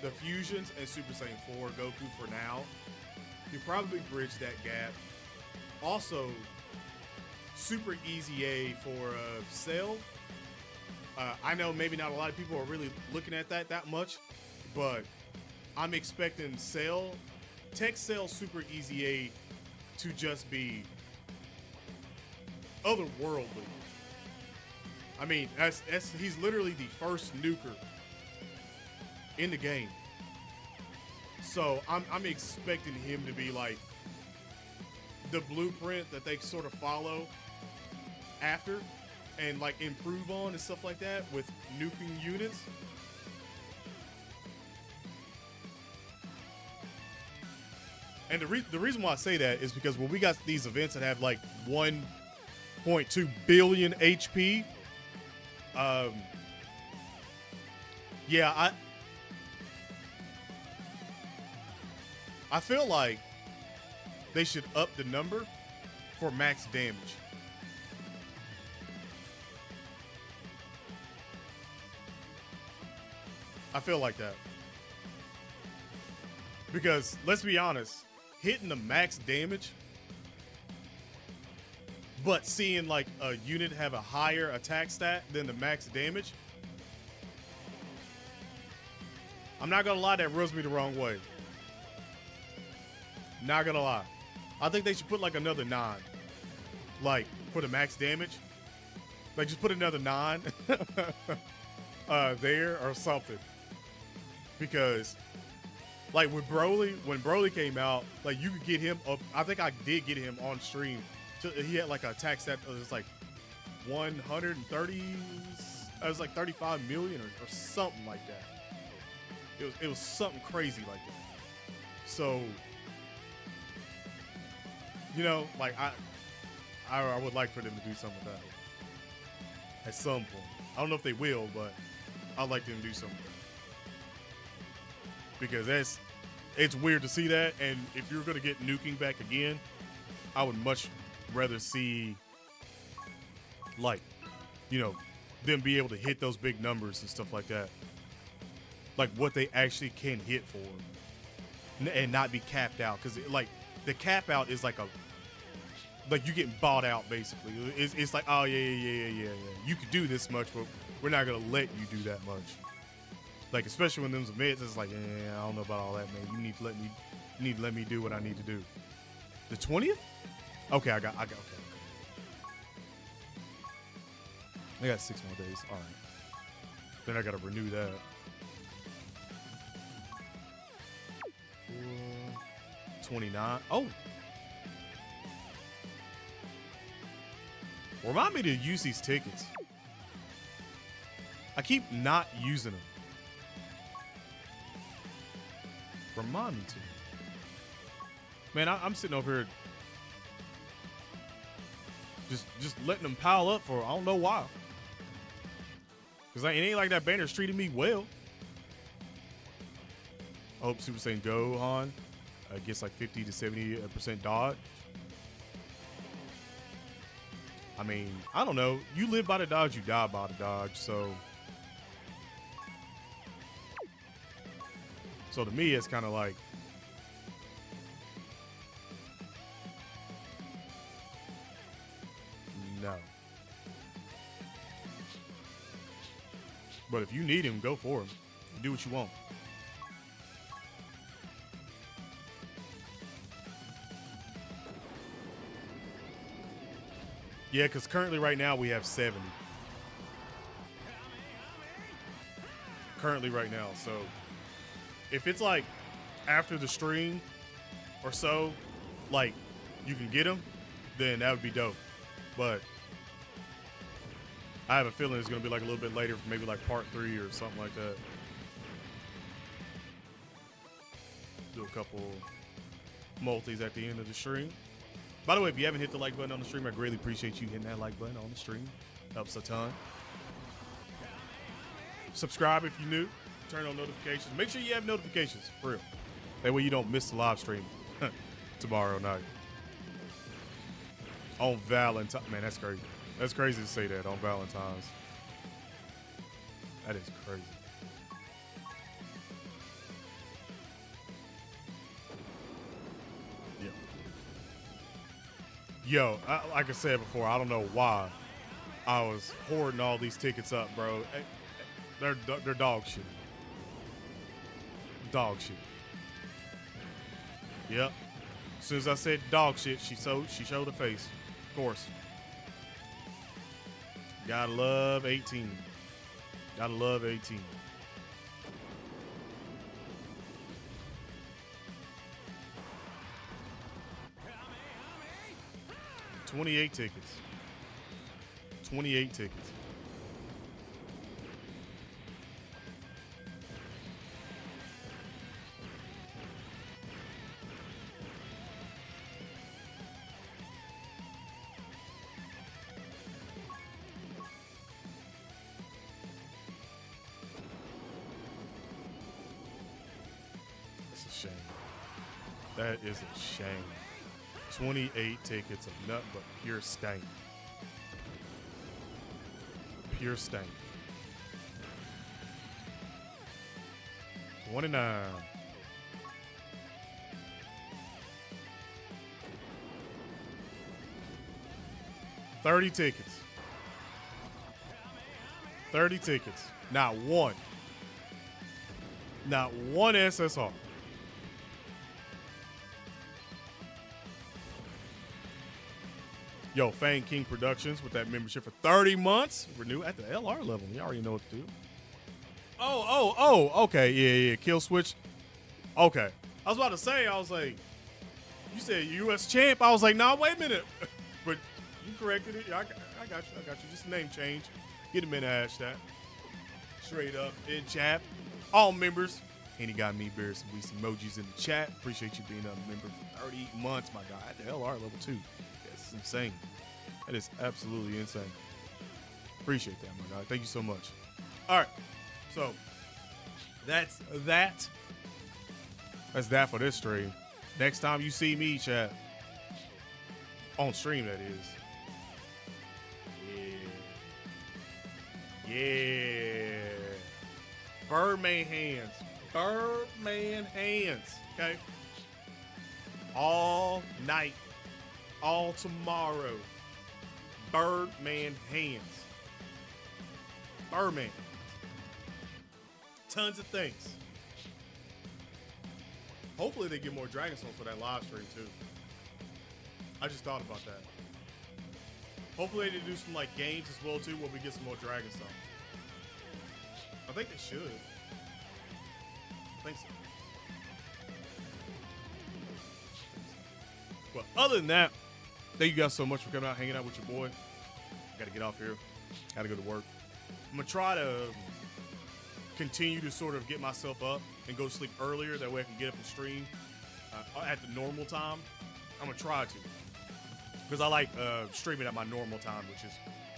the fusions and Super Saiyan 4 Goku for now. You probably bridge that gap. Also, super easy A for Cell. I know maybe not a lot of people are really looking at that much, but I'm expecting Cell, Tech Cell Super Easy A to just be otherworldly. I mean, he's literally the first nuker in the game. So I'm expecting him to be like the blueprint that they sort of follow after and like improve on and stuff like that with nuking units. And the reason why I say that is because when we got these events that have like 1.2 billion HP, yeah, I feel like they should up the number for max damage. I feel like that. Because, let's be honest, hitting the max damage, but seeing like a unit have a higher attack stat than the max damage, I'm not gonna lie, that rubs me the wrong way. Not gonna lie. I think they should put like another 9. Like, for the max damage. Like, just put another 9 there or something. Because, like, when Broly came out, like, you could get him up. I think I did get him on stream. He had like an attack stat that was like 130. It was like 35 million or something like that. It was something crazy like that. So, you know, like I would like for them to do something with that. at some point. I don't know if they will, but I'd like them to do something. Because it's weird to see that, and if you're gonna get nuking back again, I would much rather see, like, you know, them be able to hit those big numbers and stuff like that. Like what they actually can hit for, and not be capped out. Because like the cap out is like you getting bought out basically. It's like, oh yeah. You could do this much, but we're not gonna let you do that much. Like especially when them's events, it's like, I don't know about all that, man. You need to let me do what I need to do. The 20th? Okay, I got. Okay. I got 6 more days. All right. Then I gotta renew that. 29. Oh. Remind me to use these tickets. I keep not using them. Remind me to. Man, I'm sitting over here just letting them pile up for I don't know why. Because it ain't like that banner's treating me well. I hope Super Saiyan Gohan gets like 50 to 70% dodge. I mean, I don't know. You live by the dodge, you die by the dodge. So to me, it's kind of like, no. But if you need him, go for him. Do what you want. Yeah, because currently right now we have 70. Currently right now. So if it's like after the stream or so, like you can get them, then that would be dope. But I have a feeling it's going to be like a little bit later, maybe like part 3 or something like that. Do a couple multis at the end of the stream. By the way, if you haven't hit the like button on the stream, I greatly appreciate you hitting that like button on the stream. Helps a ton. Subscribe if you're new. Turn on notifications. Make sure you have notifications, for real. That way you don't miss the live stream tomorrow night. On Valentine's. Man, that's crazy. That's crazy to say that on Valentine's. That is crazy. Yo, like I said before, I don't know why I was hoarding all these tickets up, bro. They're dog shit. Dog shit. Yep. As soon as I said dog shit, she showed her face. Of course. Gotta love 18. Gotta love 18. $28 tickets. 28 tickets. That's a shame. That is a shame. 28 tickets of nothing but pure stank. Pure stank. 29. $30 tickets. 30 tickets. Not one. Not one SSR. Yo, Fang King Productions with that membership for 30 months. Renew at the LR level. You already know what to do. Oh, okay. Yeah. Kill switch. Okay. I was about to say, I was like, you said US champ. I was like, nah, wait a minute. But you corrected it. I got you. Just a name change. Get him in the hashtag. Straight up in chat. All members. Any got me, bears, some weeks emojis in the chat. Appreciate you being a member for 30 months, my guy. At the LR level 2. That's insane. That is absolutely insane. Appreciate that, my guy. Thank you so much. All right. So that's that. That's that for this stream. Next time you see me, chat, on stream, that is. Yeah. Yeah. Birdman hands. Birdman hands. Okay? All night. All tomorrow. Birdman hands. Birdman. Tons of things. Hopefully they get more Dragon Souls for that live stream too. I just thought about that. Hopefully they do some like games as well too where we get some more Dragon Souls. I think they should. I think so. But other than that, thank you guys so much for coming out, hanging out with your boy. Gotta get off here. Gotta go to work. I'm gonna try to continue to sort of get myself up and go to sleep earlier. That way I can get up and stream at the normal time. I'm gonna try to, because I like streaming at my normal time, which is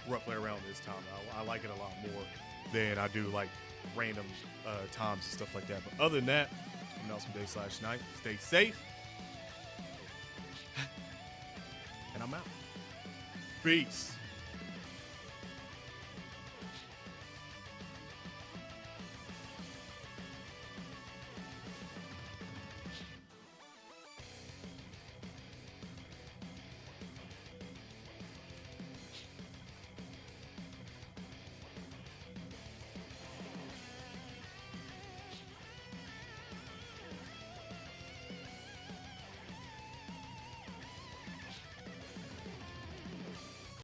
roughly around this time. I like it a lot more than I do like random times and stuff like that. But other than that, I'm Nelson_Day/Night. Stay safe. And I'm out. Peace.